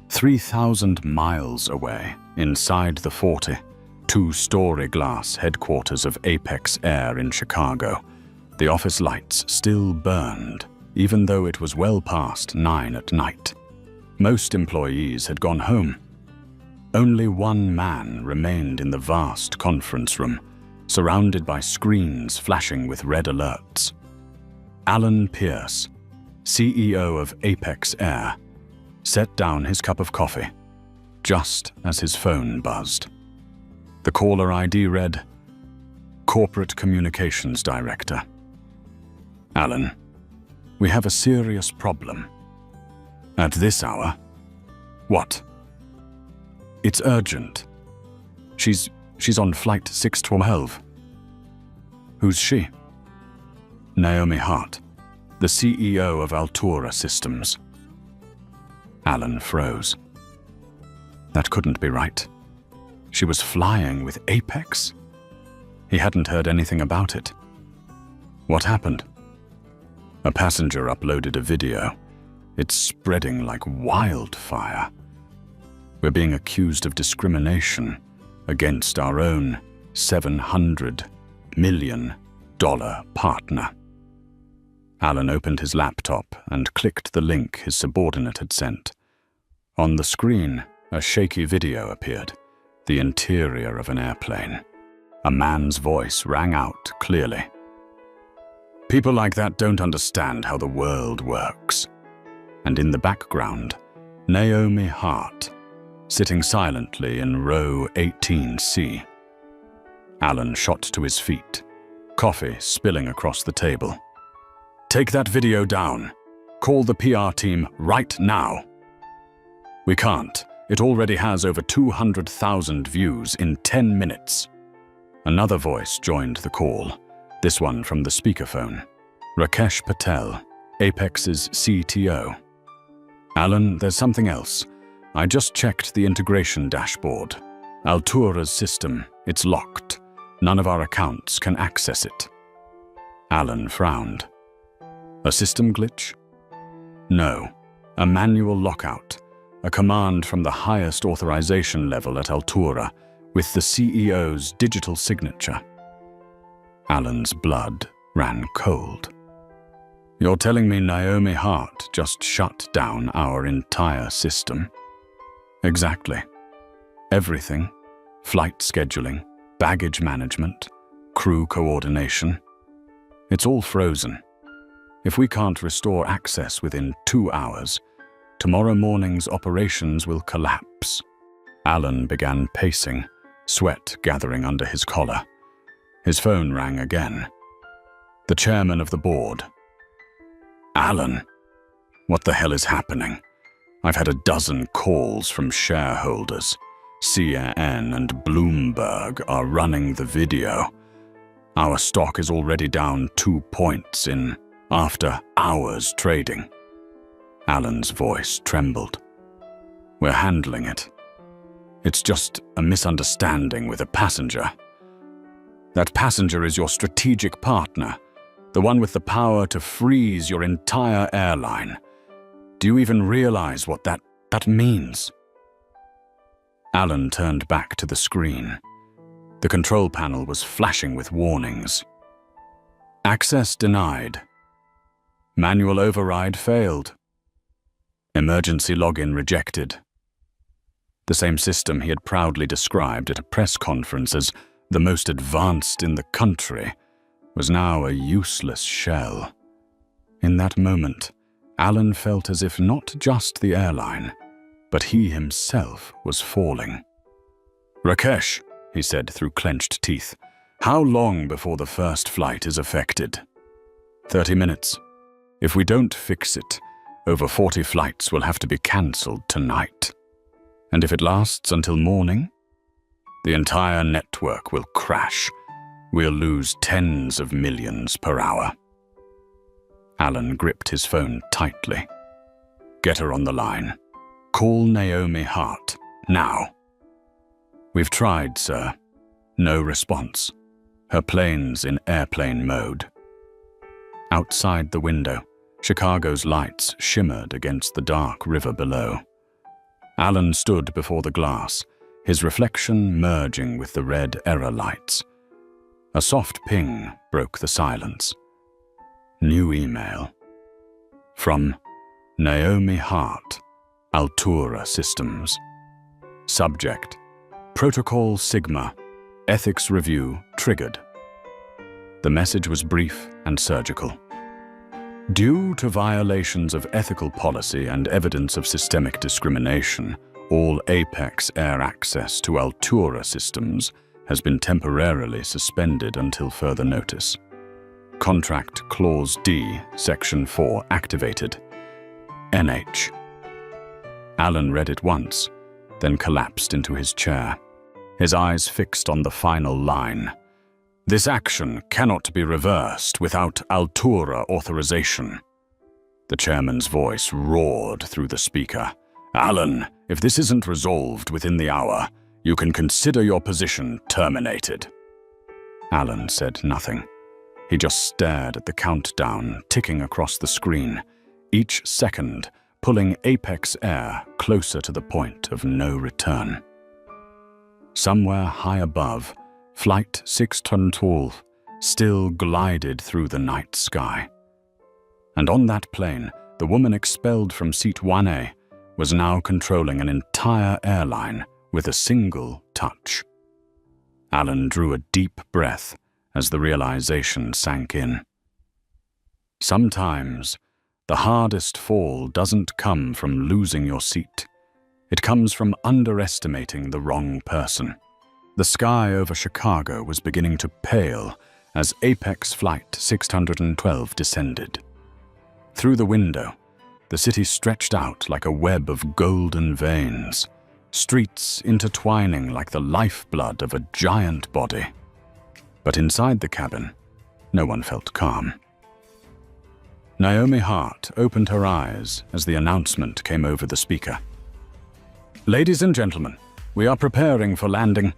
3,000 miles away, inside the 42-story glass headquarters of Apex Air in Chicago, the office lights still burned, even though it was well past 9 at night. Most employees had gone home. Only one man remained in the vast conference room, surrounded by screens flashing with red alerts. Alan Pierce, CEO of Apex Air, set down his cup of coffee, just as his phone buzzed. The caller ID read, "Corporate Communications Director." "Alan, we have a serious problem." "At this hour?" "What?" "It's urgent. She's on Flight 612. "Who's she?" "Naomi Hart, the CEO of Altura Systems." Alan froze. That couldn't be right. She was flying with Apex? He hadn't heard anything about it. What happened? A passenger uploaded a video. It's spreading like wildfire. We're being accused of discrimination against our own $700 million partner. Alan opened his laptop and clicked the link his subordinate had sent. On the screen, a shaky video appeared, the interior of an airplane. A man's voice rang out clearly. "People like that don't understand how the world works." And in the background, Naomi Hart, sitting silently in row 18C. Alan shot to his feet, coffee spilling across the table. "Take that video down. Call the PR team right now." "We can't. It already has over 200,000 views in 10 minutes. Another voice joined the call, this one from the speakerphone. Rakesh Patel, Apex's CTO. "Alan, there's something else. I just checked the integration dashboard. Altura's system, it's locked. None of our accounts can access it." Alan frowned. "A system glitch?" "No, a manual lockout. A command from the highest authorization level at Altura, with the CEO's digital signature." Alan's blood ran cold. "You're telling me Naomi Hart just shut down our entire system?" "Exactly. Everything. Flight scheduling, baggage management, crew coordination. It's all frozen. If we can't restore access within 2 hours, tomorrow morning's operations will collapse." Alan began pacing, sweat gathering under his collar. His phone rang again. The chairman of the board. "Alan, what the hell is happening? I've had a dozen calls from shareholders. CNN and Bloomberg are running the video. Our stock is already down 2 points in after-hours trading." Alan's voice trembled. "We're handling it. It's just a misunderstanding with a passenger. That passenger is your strategic partner, the one with the power to freeze your entire airline. Do you even realize what that means?" Alan turned back to the screen. The control panel was flashing with warnings. "Access denied. Manual override failed. Emergency login rejected. The same system he had proudly described at a press conference as the most advanced in the country was now a useless shell. In that moment, Alan felt as if not just the airline, but he himself was falling. "Rakesh," he said through clenched teeth, "how long before the first flight is affected?" 30 minutes. If we don't fix it, over 40 flights will have to be cancelled tonight. And if it lasts until morning, the entire network will crash. We'll lose tens of millions per hour. Alan gripped his phone tightly. "Get her on the line. Call Naomi Hart, now." "We've tried, sir. No response. Her plane's in airplane mode." Outside the window, Chicago's lights shimmered against the dark river below. Alan stood before the glass, his reflection merging with the red error lights. A soft ping broke the silence. New email. From Naomi Hart, Altura Systems. Subject: Protocol Sigma. Ethics review triggered. The message was brief and surgical. Due to violations of ethical policy and evidence of systemic discrimination, all Apex Air access to Altura Systems has been temporarily suspended until further notice. Contract Clause D, Section 4 activated. NH. Alan read it once, then collapsed into his chair, his eyes fixed on the final line. "This action cannot be reversed without Altura authorization." The chairman's voice roared through the speaker. "Alan, if this isn't resolved within the hour, you can consider your position terminated." Alan said nothing. He just stared at the countdown ticking across the screen, each second pulling Apex Air closer to the point of no return. Somewhere high above, Flight 612 still glided through the night sky. And on that plane, the woman expelled from Seat 1A was now controlling an entire airline with a single touch. Alan drew a deep breath as the realization sank in. Sometimes, the hardest fall doesn't come from losing your seat. It comes from underestimating the wrong person. The sky over Chicago was beginning to pale as Apex Flight 612 descended. Through the window, the city stretched out like a web of golden veins, streets intertwining like the lifeblood of a giant body. But inside the cabin, no one felt calm. Naomi Hart opened her eyes as the announcement came over the speaker. "Ladies and gentlemen, we are preparing for landing.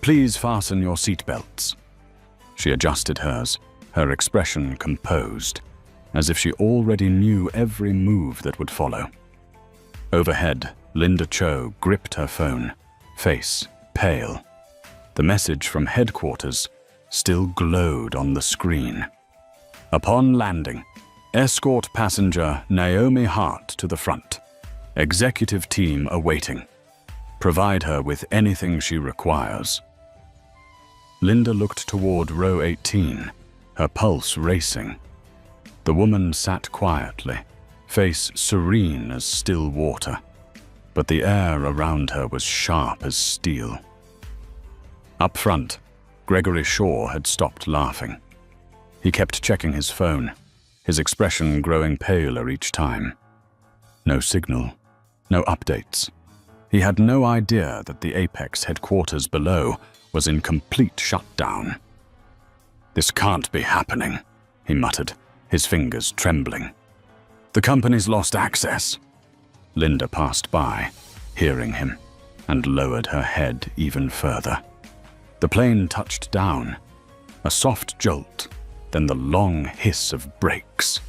Please fasten your seatbelts." She adjusted hers, her expression composed, as if she already knew every move that would follow. Overhead, Linda Cho gripped her phone, face pale. The message from headquarters still glowed on the screen. "Upon landing, escort passenger Naomi Hart to the front. Executive team awaiting. Provide her with anything she requires." Linda looked toward row 18, her pulse racing. The woman sat quietly, face serene as still water, but the air around her was sharp as steel. Up front, Gregory Shaw had stopped laughing. He kept checking his phone, his expression growing paler each time. No signal, no updates. He had no idea that the Apex headquarters below was in complete shutdown. "This can't be happening," he muttered, his fingers trembling. "The company's lost access." Linda passed by, hearing him, and lowered her head even further. The plane touched down, a soft jolt, then the long hiss of brakes.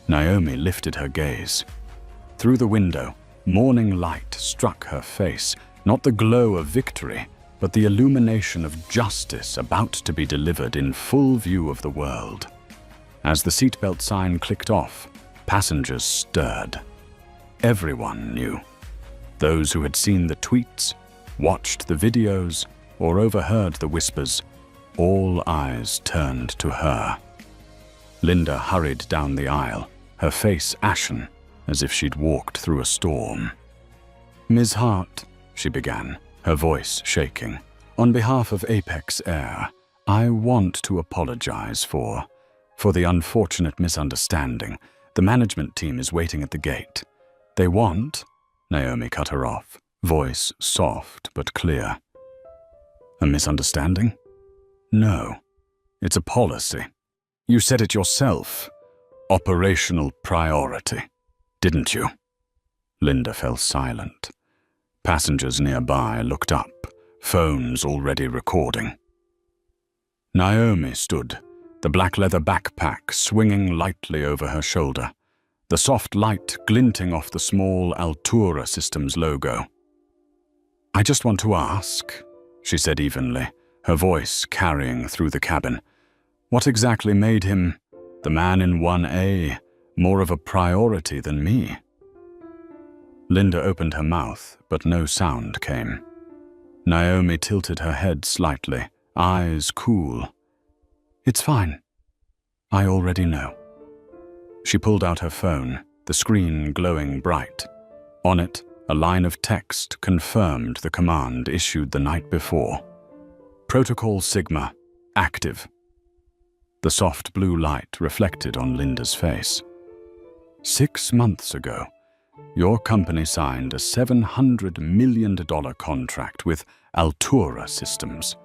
Naomi lifted her gaze. Through the window, morning light struck her face, not the glow of victory, but the illumination of justice about to be delivered in full view of the world. As the seatbelt sign clicked off, passengers stirred. Everyone knew. Those who had seen the tweets, watched the videos, or overheard the whispers, all eyes turned to her. Linda hurried down the aisle, her face ashen, as if she'd walked through a storm. "Ms. Hart," she began, her voice shaking, "on behalf of Apex Air, I want to apologize for the unfortunate misunderstanding. The management team is waiting at the gate. They want—" Naomi cut her off, voice soft but clear. "A misunderstanding? No. It's a policy. You said it yourself. Operational priority, didn't you?" Linda fell silent. Passengers nearby looked up, phones already recording. Naomi stood, the black leather backpack swinging lightly over her shoulder, the soft light glinting off the small Altura Systems logo. "I just want to ask," she said evenly, her voice carrying through the cabin, "what exactly made him, the man in 1A, more of a priority than me?" Linda opened her mouth, but no sound came. Naomi tilted her head slightly, eyes cool. "It's fine. I already know." She pulled out her phone, the screen glowing bright. On it, a line of text confirmed the command issued the night before. "Protocol Sigma, active." The soft blue light reflected on Linda's face. "6 months ago, your company signed a $700 million contract with Altura Systems,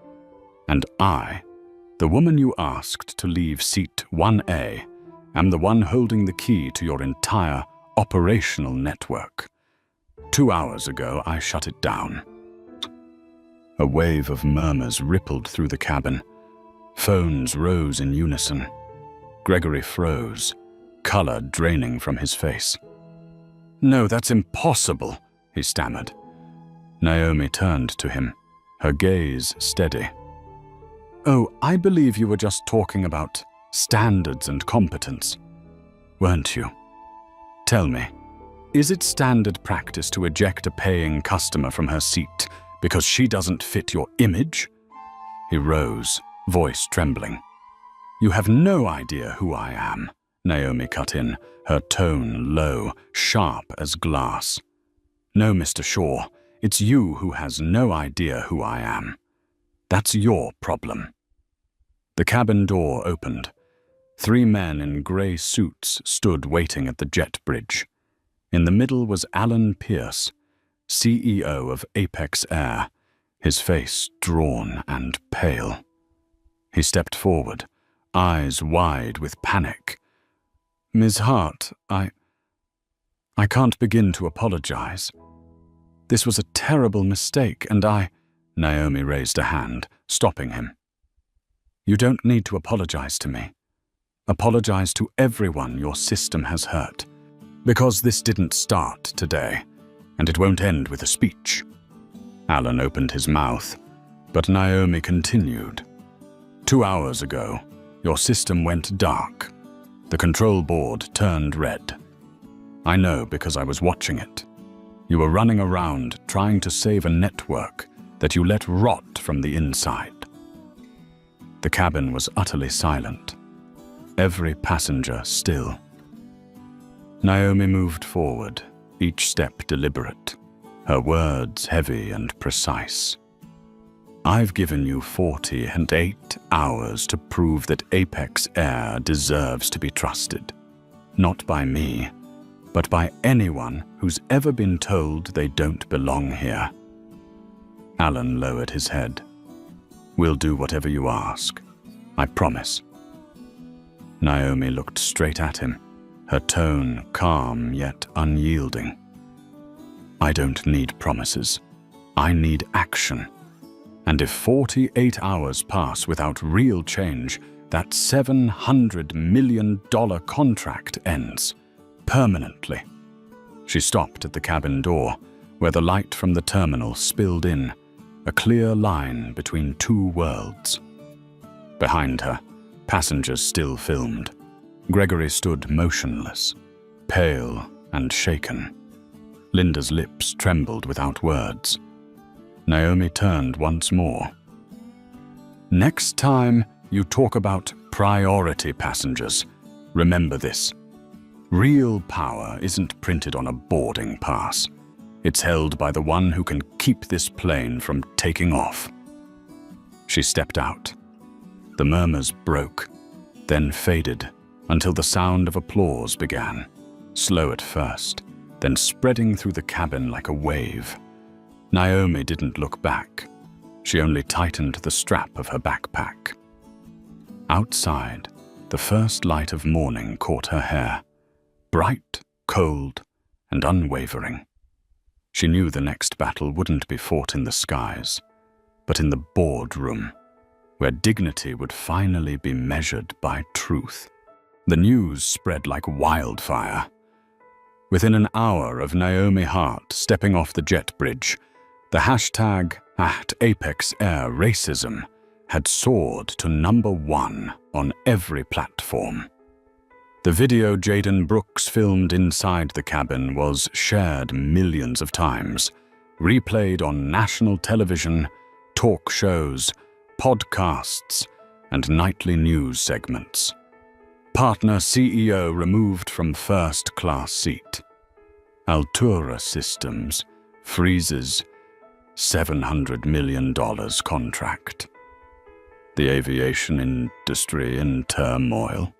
and I, the woman you asked to leave seat 1A, am the one holding the key to your entire operational network. 2 hours ago, I shut it down." A wave of murmurs rippled through the cabin. Phones rose in unison. Gregory froze, color draining from his face. "No, that's impossible," he stammered. Naomi turned to him, her gaze steady. "Oh, I believe you were just talking about standards and competence, weren't you? Tell me, is it standard practice to eject a paying customer from her seat because she doesn't fit your image?" He rose, voice trembling. "You have no idea who I am," Naomi cut in, her tone low, sharp as glass. "No, Mr. Shaw, it's you who has no idea who I am. That's your problem." The cabin door opened. 3 men in grey suits stood waiting at the jet bridge. In the middle was Alan Pierce, CEO of Apex Air, his face drawn and pale. He stepped forward, eyes wide with panic. "Ms. Hart, I can't begin to apologize. This was a terrible mistake, and Naomi raised a hand, stopping him. "You don't need to apologize to me. Apologize to everyone your system has hurt, because this didn't start today, and it won't end with a speech." Alan opened his mouth, but Naomi continued. 2 hours ago, your system went dark. The control board turned red. I know because I was watching it. You were running around trying to save a network that you let rot from the inside. The cabin was utterly silent, every passenger still. Naomi moved forward, each step deliberate, her words heavy and precise. "I've given you 48 hours to prove that Apex Air deserves to be trusted. Not by me, but by anyone who's ever been told they don't belong here." Alan lowered his head. "We'll do whatever you ask. I promise." Naomi looked straight at him, her tone calm yet unyielding. "I don't need promises. I need action. And if 48 hours pass without real change, that $700 million contract ends. Permanently." She stopped at the cabin door, where the light from the terminal spilled in, a clear line between 2 worlds. Behind her, passengers still filmed. Gregory stood motionless, pale and shaken. Linda's lips trembled without words. Naomi turned once more. "Next time you talk about priority passengers, remember this. Real power isn't printed on a boarding pass. It's held by the one who can keep this plane from taking off." She stepped out. The murmurs broke, then faded until the sound of applause began, slow at first, then spreading through the cabin like a wave. Naomi didn't look back. She only tightened the strap of her backpack. Outside, the first light of morning caught her hair, bright, cold, and unwavering. She knew the next battle wouldn't be fought in the skies, but in the boardroom, where dignity would finally be measured by truth. The news spread like wildfire. Within an hour of Naomi Hart stepping off the jet bridge, the hashtag #ApexAirRacism had soared to #1 on every platform. The video Jaden Brooks filmed inside the cabin was shared millions of times, replayed on national television, talk shows, podcasts, and nightly news segments. Partner CEO removed from first-class seat. Altura Systems freezes $700 million contract. The aviation industry in turmoil.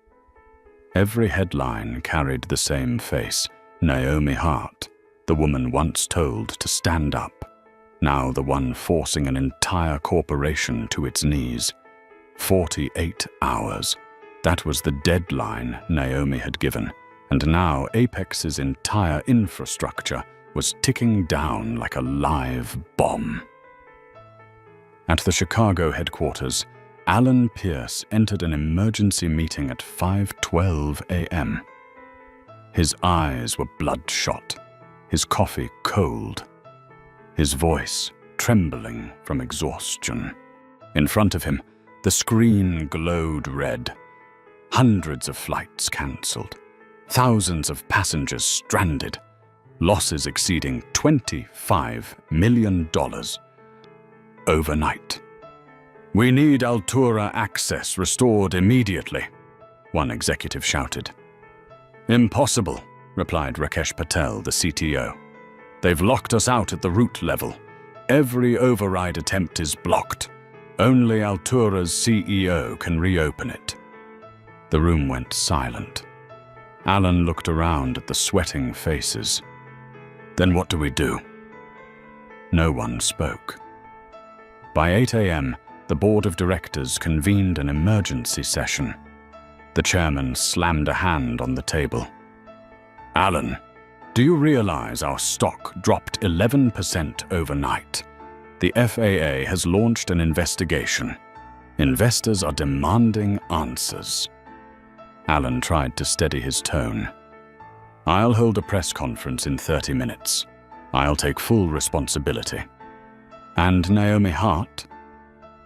Every headline carried the same face. Naomi Hart, the woman once told to stand up, now the one forcing an entire corporation to its knees. 48 hours. That was the deadline Naomi had given, and now Apex's entire infrastructure was ticking down like a live bomb. At the Chicago headquarters, Alan Pierce entered an emergency meeting at 5:12 a.m. His eyes were bloodshot, his coffee cold, his voice trembling from exhaustion. In front of him, the screen glowed red. Hundreds of flights cancelled, thousands of passengers stranded, losses exceeding $25 million overnight. "We need Altura access restored immediately," one executive shouted. "Impossible," replied Rakesh Patel, the CTO. "They've locked us out at the route level. Every override attempt is blocked. Only Altura's CEO can reopen it." The room went silent. Alan looked around at the sweating faces. "Then what do we do?" No one spoke. By 8 a.m., the board of directors convened an emergency session. The chairman slammed a hand on the table. "Alan, do you realize our stock dropped 11% overnight? The FAA has launched an investigation. Investors are demanding answers." Alan tried to steady his tone. "I'll hold a press conference in 30 minutes. I'll take full responsibility." "And Naomi Hart?"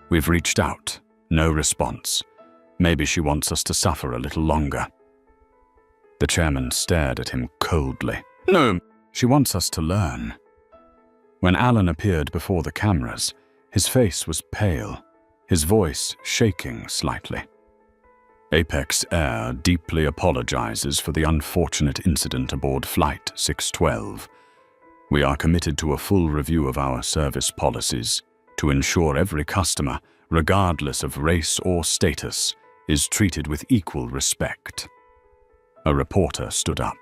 "We've reached out. No response. Maybe she wants us to suffer a little longer." The chairman stared at him coldly. "No, she wants us to learn." When Alan appeared before the cameras, his face was pale, his voice shaking slightly. "Apex Air deeply apologizes for the unfortunate incident aboard Flight 612. We are committed to a full review of our service policies to ensure every customer, regardless of race or status, is treated with equal respect." A reporter stood up.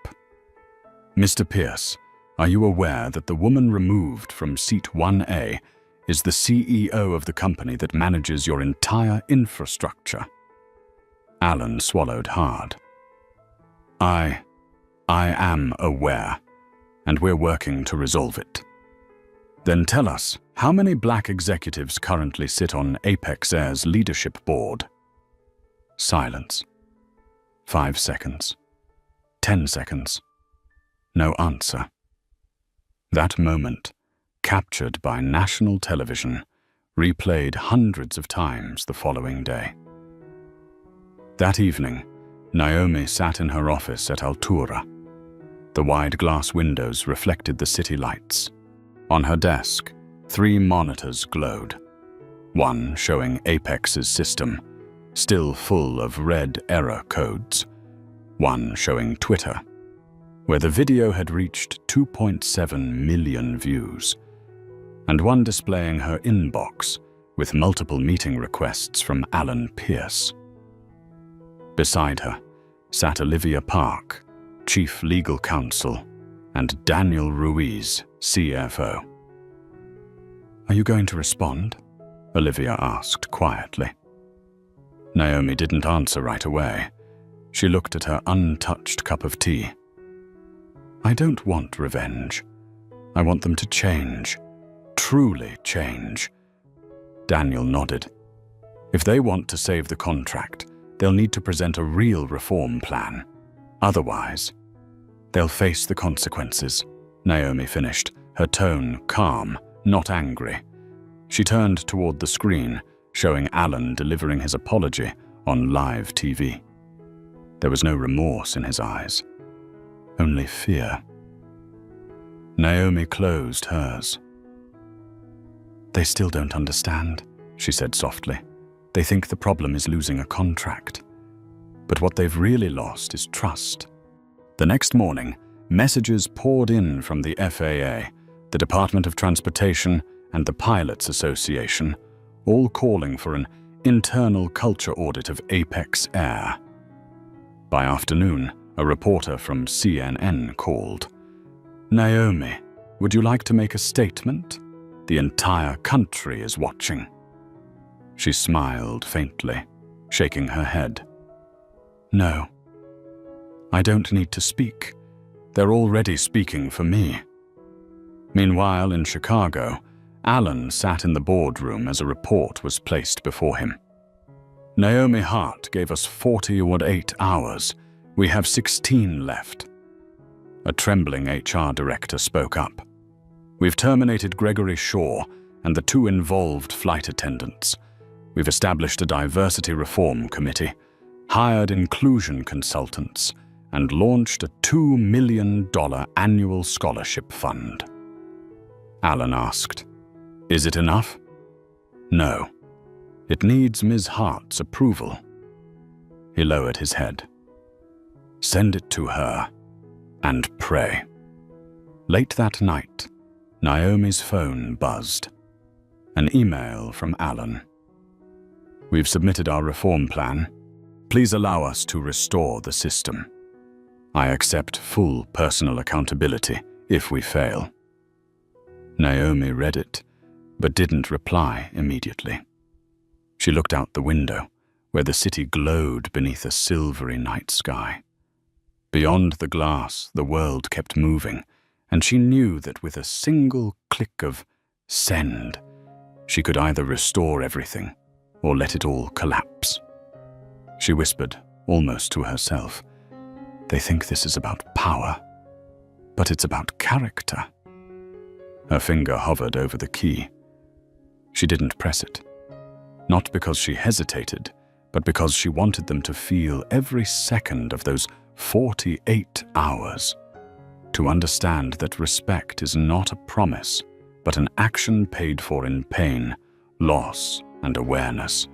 "Mr. Pierce, are you aware that the woman removed from seat 1A is the CEO of the company that manages your entire infrastructure?" Alan swallowed hard. I am aware, and we're working to resolve it." "Then tell us, how many black executives currently sit on Apex Air's leadership board?" Silence. 5 seconds. 10 seconds. No answer. That moment, captured by national television, replayed hundreds of times the following day. That evening, Naomi sat in her office at Altura. The wide glass windows reflected the city lights. On her desk, 3 monitors glowed. One showing Apex's system, still full of red error codes. One showing Twitter, where the video had reached 2.7 million views. And one displaying her inbox with multiple meeting requests from Alan Pierce. Beside her sat Olivia Park, Chief Legal Counsel, and Daniel Ruiz, CFO. "Are you going to respond?" Olivia asked quietly. Naomi didn't answer right away. She looked at her untouched cup of tea. "I don't want revenge. I want them to change. Truly change." Daniel nodded. "If they want to save the contract, they'll need to present a real reform plan. Otherwise, they'll face the consequences," Naomi finished, her tone calm, not angry. She turned toward the screen, showing Alan delivering his apology on live TV. There was no remorse in his eyes, only fear. Naomi closed hers. "They still don't understand," she said softly. "They think the problem is losing a contract. But what they've really lost is trust." The next morning, messages poured in from the FAA, the Department of Transportation, and the Pilots Association, all calling for an internal culture audit of Apex Air. By afternoon, a reporter from CNN called. "Naomi, would you like to make a statement? The entire country is watching." She smiled faintly, shaking her head. "No. I don't need to speak. They're already speaking for me." Meanwhile, in Chicago, Alan sat in the boardroom as a report was placed before him. "Naomi Hart gave us 48 hours. We have 16 left." A trembling HR director spoke up. "We've terminated Gregory Shaw and the 2 involved flight attendants. We've established a diversity reform committee, hired inclusion consultants, and launched a $2 million annual scholarship fund." Alan asked, "Is it enough?" "No. It needs Ms. Hart's approval." He lowered his head. "Send it to her and pray." Late that night, Naomi's phone buzzed. An email from Alan. "We've submitted our reform plan. Please allow us to restore the system. I accept full personal accountability if we fail." Naomi read it, but didn't reply immediately. She looked out the window, where the city glowed beneath a silvery night sky. Beyond the glass, the world kept moving, and she knew that with a single click of send, she could either restore everything or let it all collapse. She whispered, almost to herself, "They think this is about power, but it's about character." Her finger hovered over the key. She didn't press it. Not because she hesitated, but because she wanted them to feel every second of those 48 hours, to understand that respect is not a promise, but an action paid for in pain, loss, and awareness.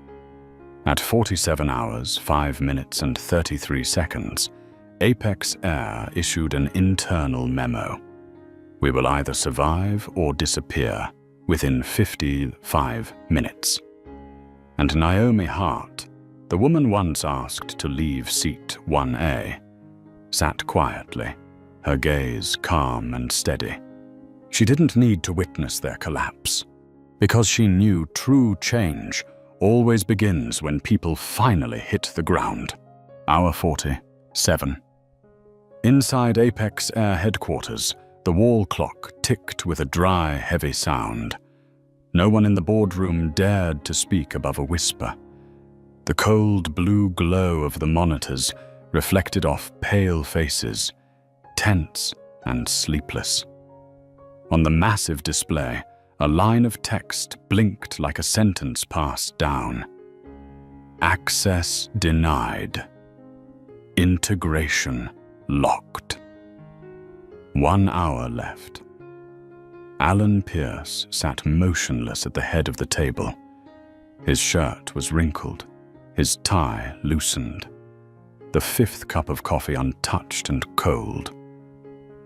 At 47 hours, 5 minutes, and 33 seconds, Apex Air issued an internal memo. "We will either survive or disappear within 55 minutes." And Naomi Hart, the woman once asked to leave seat 1A, sat quietly, her gaze calm and steady. She didn't need to witness their collapse, because she knew true change always begins when people finally hit the ground. Hour 47. Inside Apex Air headquarters, the wall clock ticked with a dry, heavy sound. No one in the boardroom dared to speak above a whisper. The cold blue glow of the monitors reflected off pale faces, tense and sleepless. On the massive display, a line of text blinked like a sentence passed down. "Access denied. Integration locked." 1 hour left. Alan Pierce sat motionless at the head of the table. His shirt was wrinkled, his tie loosened, the 5th cup of coffee untouched and cold.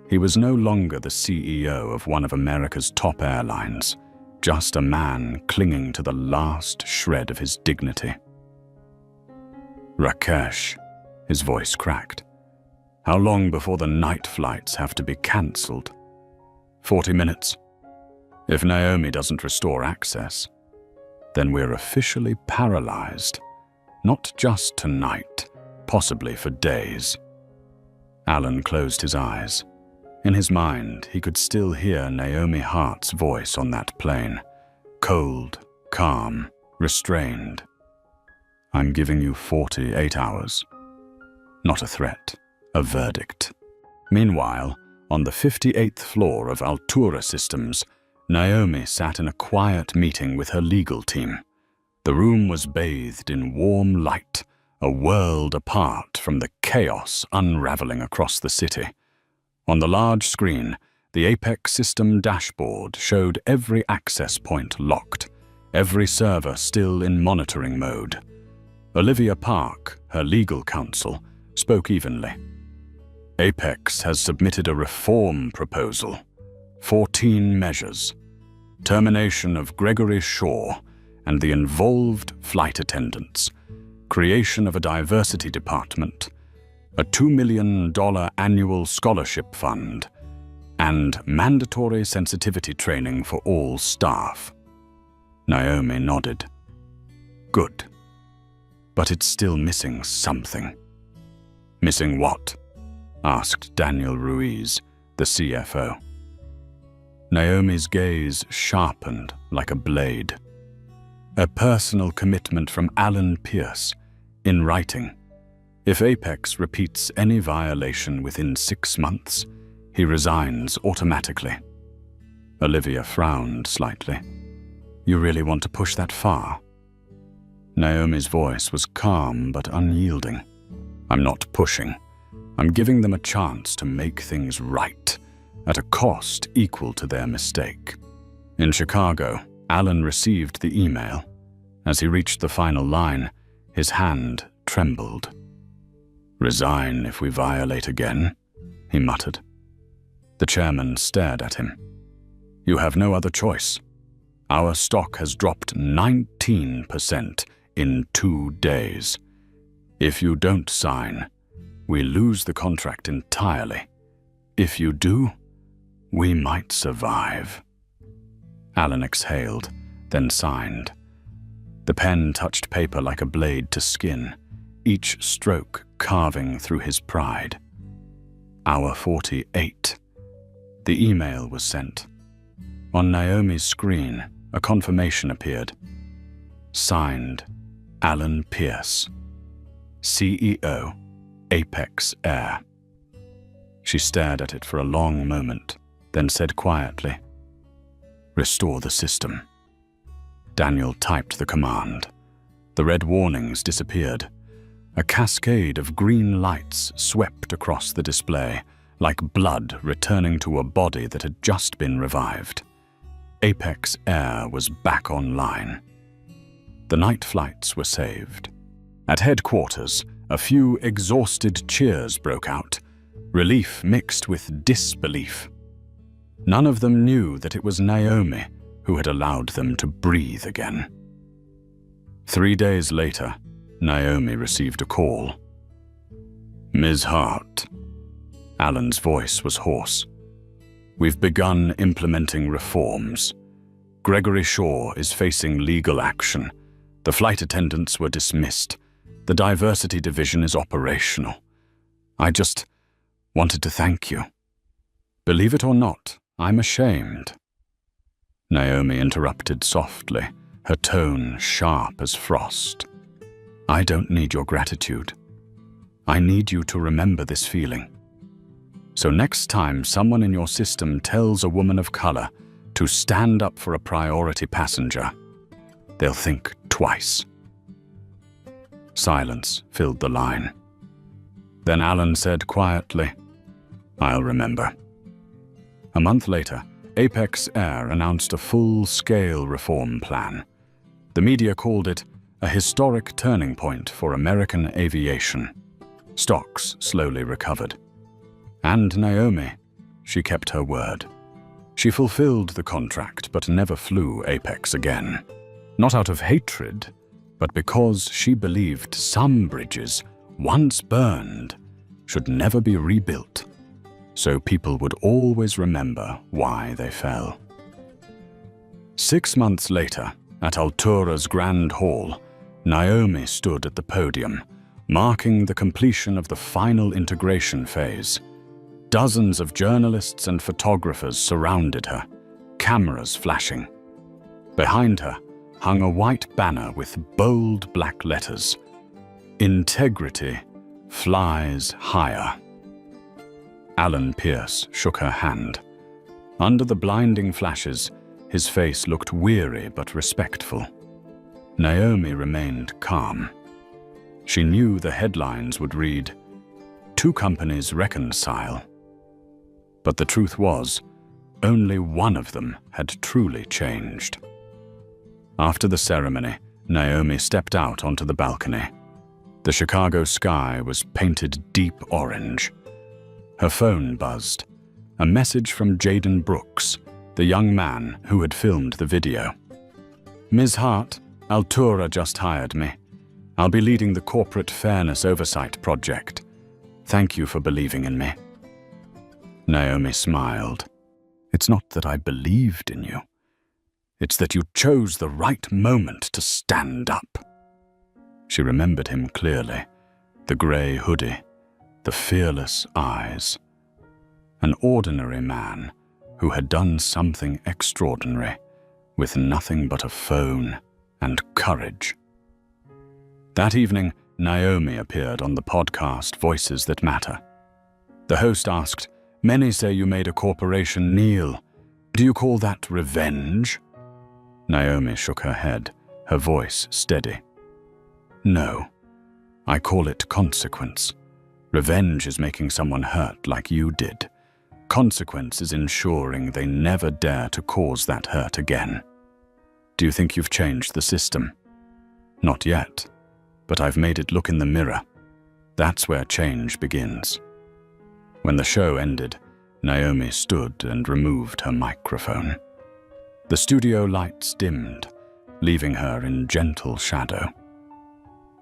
He was no longer the CEO of one of America's top airlines, just a man clinging to the last shred of his dignity. "Rakesh," his voice cracked. "How long before the night flights have to be cancelled?" 40 minutes. If Naomi doesn't restore access, then we're officially paralyzed. Not just tonight, possibly for days. Alan closed his eyes. In his mind, he could still hear Naomi Hart's voice on that plane. Cold, calm, restrained. "I'm giving you 48 hours. Not a threat, a verdict." Meanwhile, on the 58th floor of Altura Systems, Naomi sat in a quiet meeting with her legal team. The room was bathed in warm light, a world apart from the chaos unraveling across the city. On the large screen, the Apex system dashboard showed every access point locked, every server still in monitoring mode. Olivia Park, her legal counsel, spoke evenly. "Apex has submitted a reform proposal. 14 measures. Termination of Gregory Shaw and the involved flight attendants. Creation of a diversity department. A $2 million annual scholarship fund. And mandatory sensitivity training for all staff." Naomi nodded. "Good. But it's still missing something." "Missing what?" asked Daniel Ruiz, the CFO. Naomi's gaze sharpened like a blade. "A personal commitment from Alan Pierce, in writing. If Apex repeats any violation within 6 months, he resigns automatically." Olivia frowned slightly. "You really want to push that far?" Naomi's voice was calm but unyielding. "I'm not pushing. I'm giving them a chance to make things right, at a cost equal to their mistake." In Chicago, Alan received the email. As he reached the final line, his hand trembled. "Resign if we violate again," he muttered. The chairman stared at him. "You have no other choice. Our stock has dropped 19% in 2 days. If you don't sign, we lose the contract entirely. If you do, we might survive." Alan exhaled, then signed. The pen touched paper like a blade to skin, each stroke carving through his pride. Hour 48. The email was sent. On Naomi's screen, a confirmation appeared. Signed, Alan Pierce, CEO, Apex Air. She stared at it for a long moment, then said quietly, "Restore the system." Daniel typed the command. The red warnings disappeared. A cascade of green lights swept across the display, like blood returning to a body that had just been revived. Apex Air was back online. The night flights were saved. At headquarters, a few exhausted cheers broke out, relief mixed with disbelief. None of them knew that it was Naomi who had allowed them to breathe again. 3 days later, Naomi received a call. "Ms. Hart." Alan's voice was hoarse. "We've begun implementing reforms. Gregory Shaw is facing legal action. The flight attendants were dismissed. The diversity division is operational. I just wanted to thank you. Believe it or not, I'm ashamed." Naomi interrupted softly, her tone sharp as frost. "I don't need your gratitude. I need you to remember this feeling. So next time someone in your system tells a woman of color to stand up for a priority passenger, they'll think twice." Silence filled the line. Then Alan said quietly, "I'll remember." A month later, Apex Air announced a full-scale reform plan. The media called it a historic turning point for American aviation. Stocks slowly recovered. And Naomi, she kept her word. She fulfilled the contract but never flew Apex again. Not out of hatred, but because she believed some bridges, once burned, should never be rebuilt, so people would always remember why they fell. 6 months later, at Altura's Grand Hall, Naomi stood at the podium, marking the completion of the final integration phase. Dozens of journalists and photographers surrounded her, cameras flashing. Behind her hung a white banner with bold black letters, "Integrity flies higher." Alan Pierce shook her hand. Under the blinding flashes, his face looked weary but respectful. Naomi remained calm. She knew the headlines would read, "Two companies reconcile." But the truth was, only one of them had truly changed. After the ceremony, Naomi stepped out onto the balcony. The Chicago sky was painted deep orange. Her phone buzzed. A message from Jaden Brooks, the young man who had filmed the video. "Ms. Hart, Altura just hired me. I'll be leading the Corporate Fairness Oversight Project. Thank you for believing in me." Naomi smiled. "It's not that I believed in you. It's that you chose the right moment to stand up." She remembered him clearly, the grey hoodie, the fearless eyes. An ordinary man who had done something extraordinary with nothing but a phone and courage. That evening, Naomi appeared on the podcast Voices That Matter. The host asked, "Many say you made a corporation kneel. Do you call that revenge?" Naomi shook her head, her voice steady. "No, I call it consequence. Revenge is making someone hurt like you did. Consequence is ensuring they never dare to cause that hurt again. Do you think you've changed the system?" "Not yet, but I've made it look in the mirror. That's where change begins." When the show ended, Naomi stood and removed her microphone. The studio lights dimmed, leaving her in gentle shadow.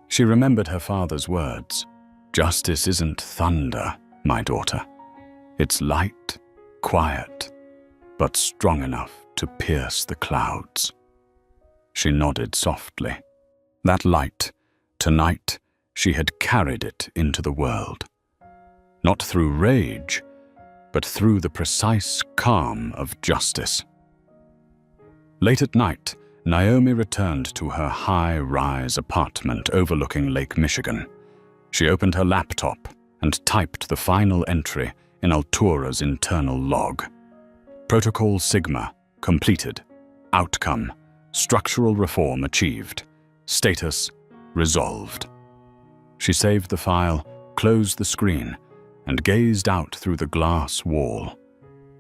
She remembered her father's words, "Justice isn't thunder, my daughter. It's light, quiet, but strong enough to pierce the clouds." She nodded softly. That light, tonight, she had carried it into the world. Not through rage, but through the precise calm of justice. Late at night, Naomi returned to her high-rise apartment overlooking Lake Michigan. She opened her laptop and typed the final entry in Altura's internal log. Protocol Sigma completed. Outcome: structural reform achieved. Status: resolved. She saved the file, closed the screen, and gazed out through the glass wall.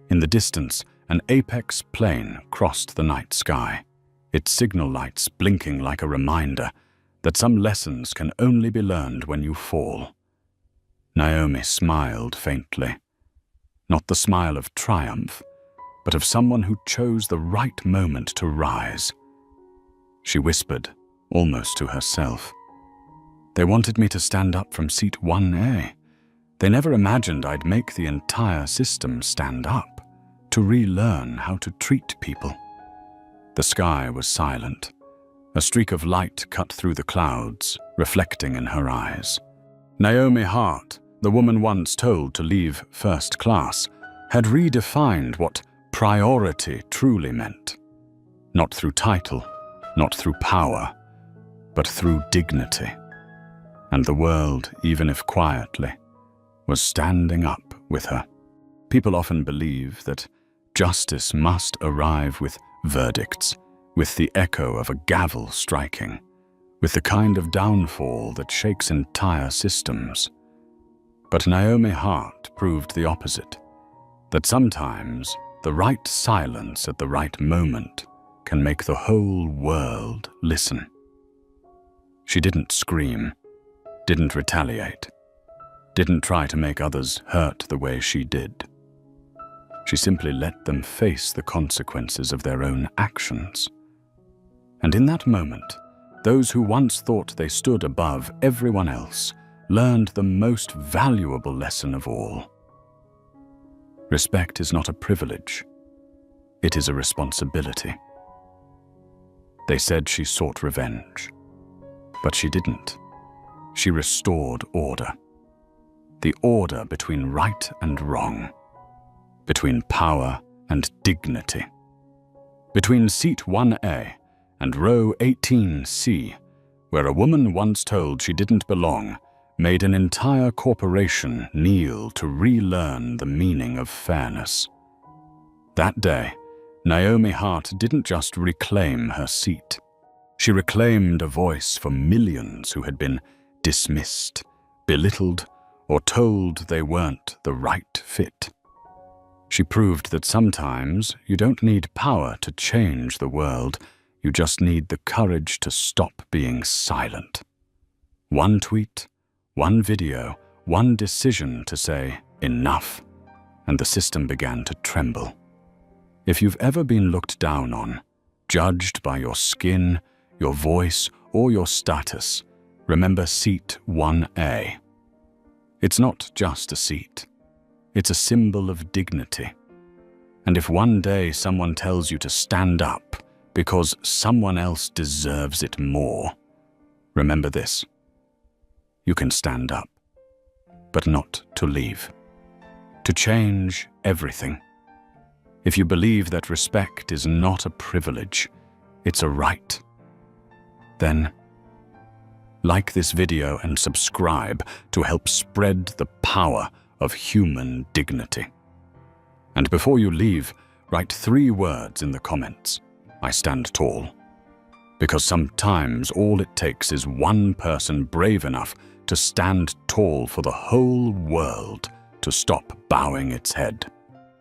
In the distance, an Apex plane crossed the night sky, its signal lights blinking like a reminder that some lessons can only be learned when you fall. Naomi smiled faintly. Not the smile of triumph, but of someone who chose the right moment to rise. She whispered, almost to herself, "They wanted me to stand up from seat 1A. They never imagined I'd make the entire system stand up, to relearn how to treat people." The sky was silent. A streak of light cut through the clouds, reflecting in her eyes. Naomi Hart, the woman once told to leave first class, had redefined what priority truly meant. Not through title, not through power, but through dignity. And the world, even if quietly, was standing up with her. People often believe that justice must arrive with verdicts, with the echo of a gavel striking, with the kind of downfall that shakes entire systems. But Naomi Hart proved the opposite. That sometimes the right silence at the right moment can make the whole world listen. She didn't scream, didn't retaliate, didn't try to make others hurt the way she did. She simply let them face the consequences of their own actions. And in that moment, those who once thought they stood above everyone else learned the most valuable lesson of all. Respect is not a privilege. It is a responsibility. They said she sought revenge, but she didn't. She restored order. The order between right and wrong, between power and dignity, between seat 1A and row 18C, where a woman once told she didn't belong made an entire corporation kneel to relearn the meaning of fairness. That day, Naomi Hart didn't just reclaim her seat. She reclaimed a voice for millions who had been dismissed, belittled, or told they weren't the right fit. She proved that sometimes you don't need power to change the world, you just need the courage to stop being silent. One tweet, one video, one decision to say, enough, and the system began to tremble. If you've ever been looked down on, judged by your skin, your voice, or your status, remember seat 1A. It's not just a seat. It's a symbol of dignity. And if one day someone tells you to stand up because someone else deserves it more, remember this. You can stand up, but not to leave. To change everything. If you believe that respect is not a privilege, it's a right, then like this video and subscribe to help spread the power of human dignity. And before you leave, write 3 words in the comments. I stand tall. Because sometimes all it takes is one person brave enough to stand tall for the whole world to stop bowing its head.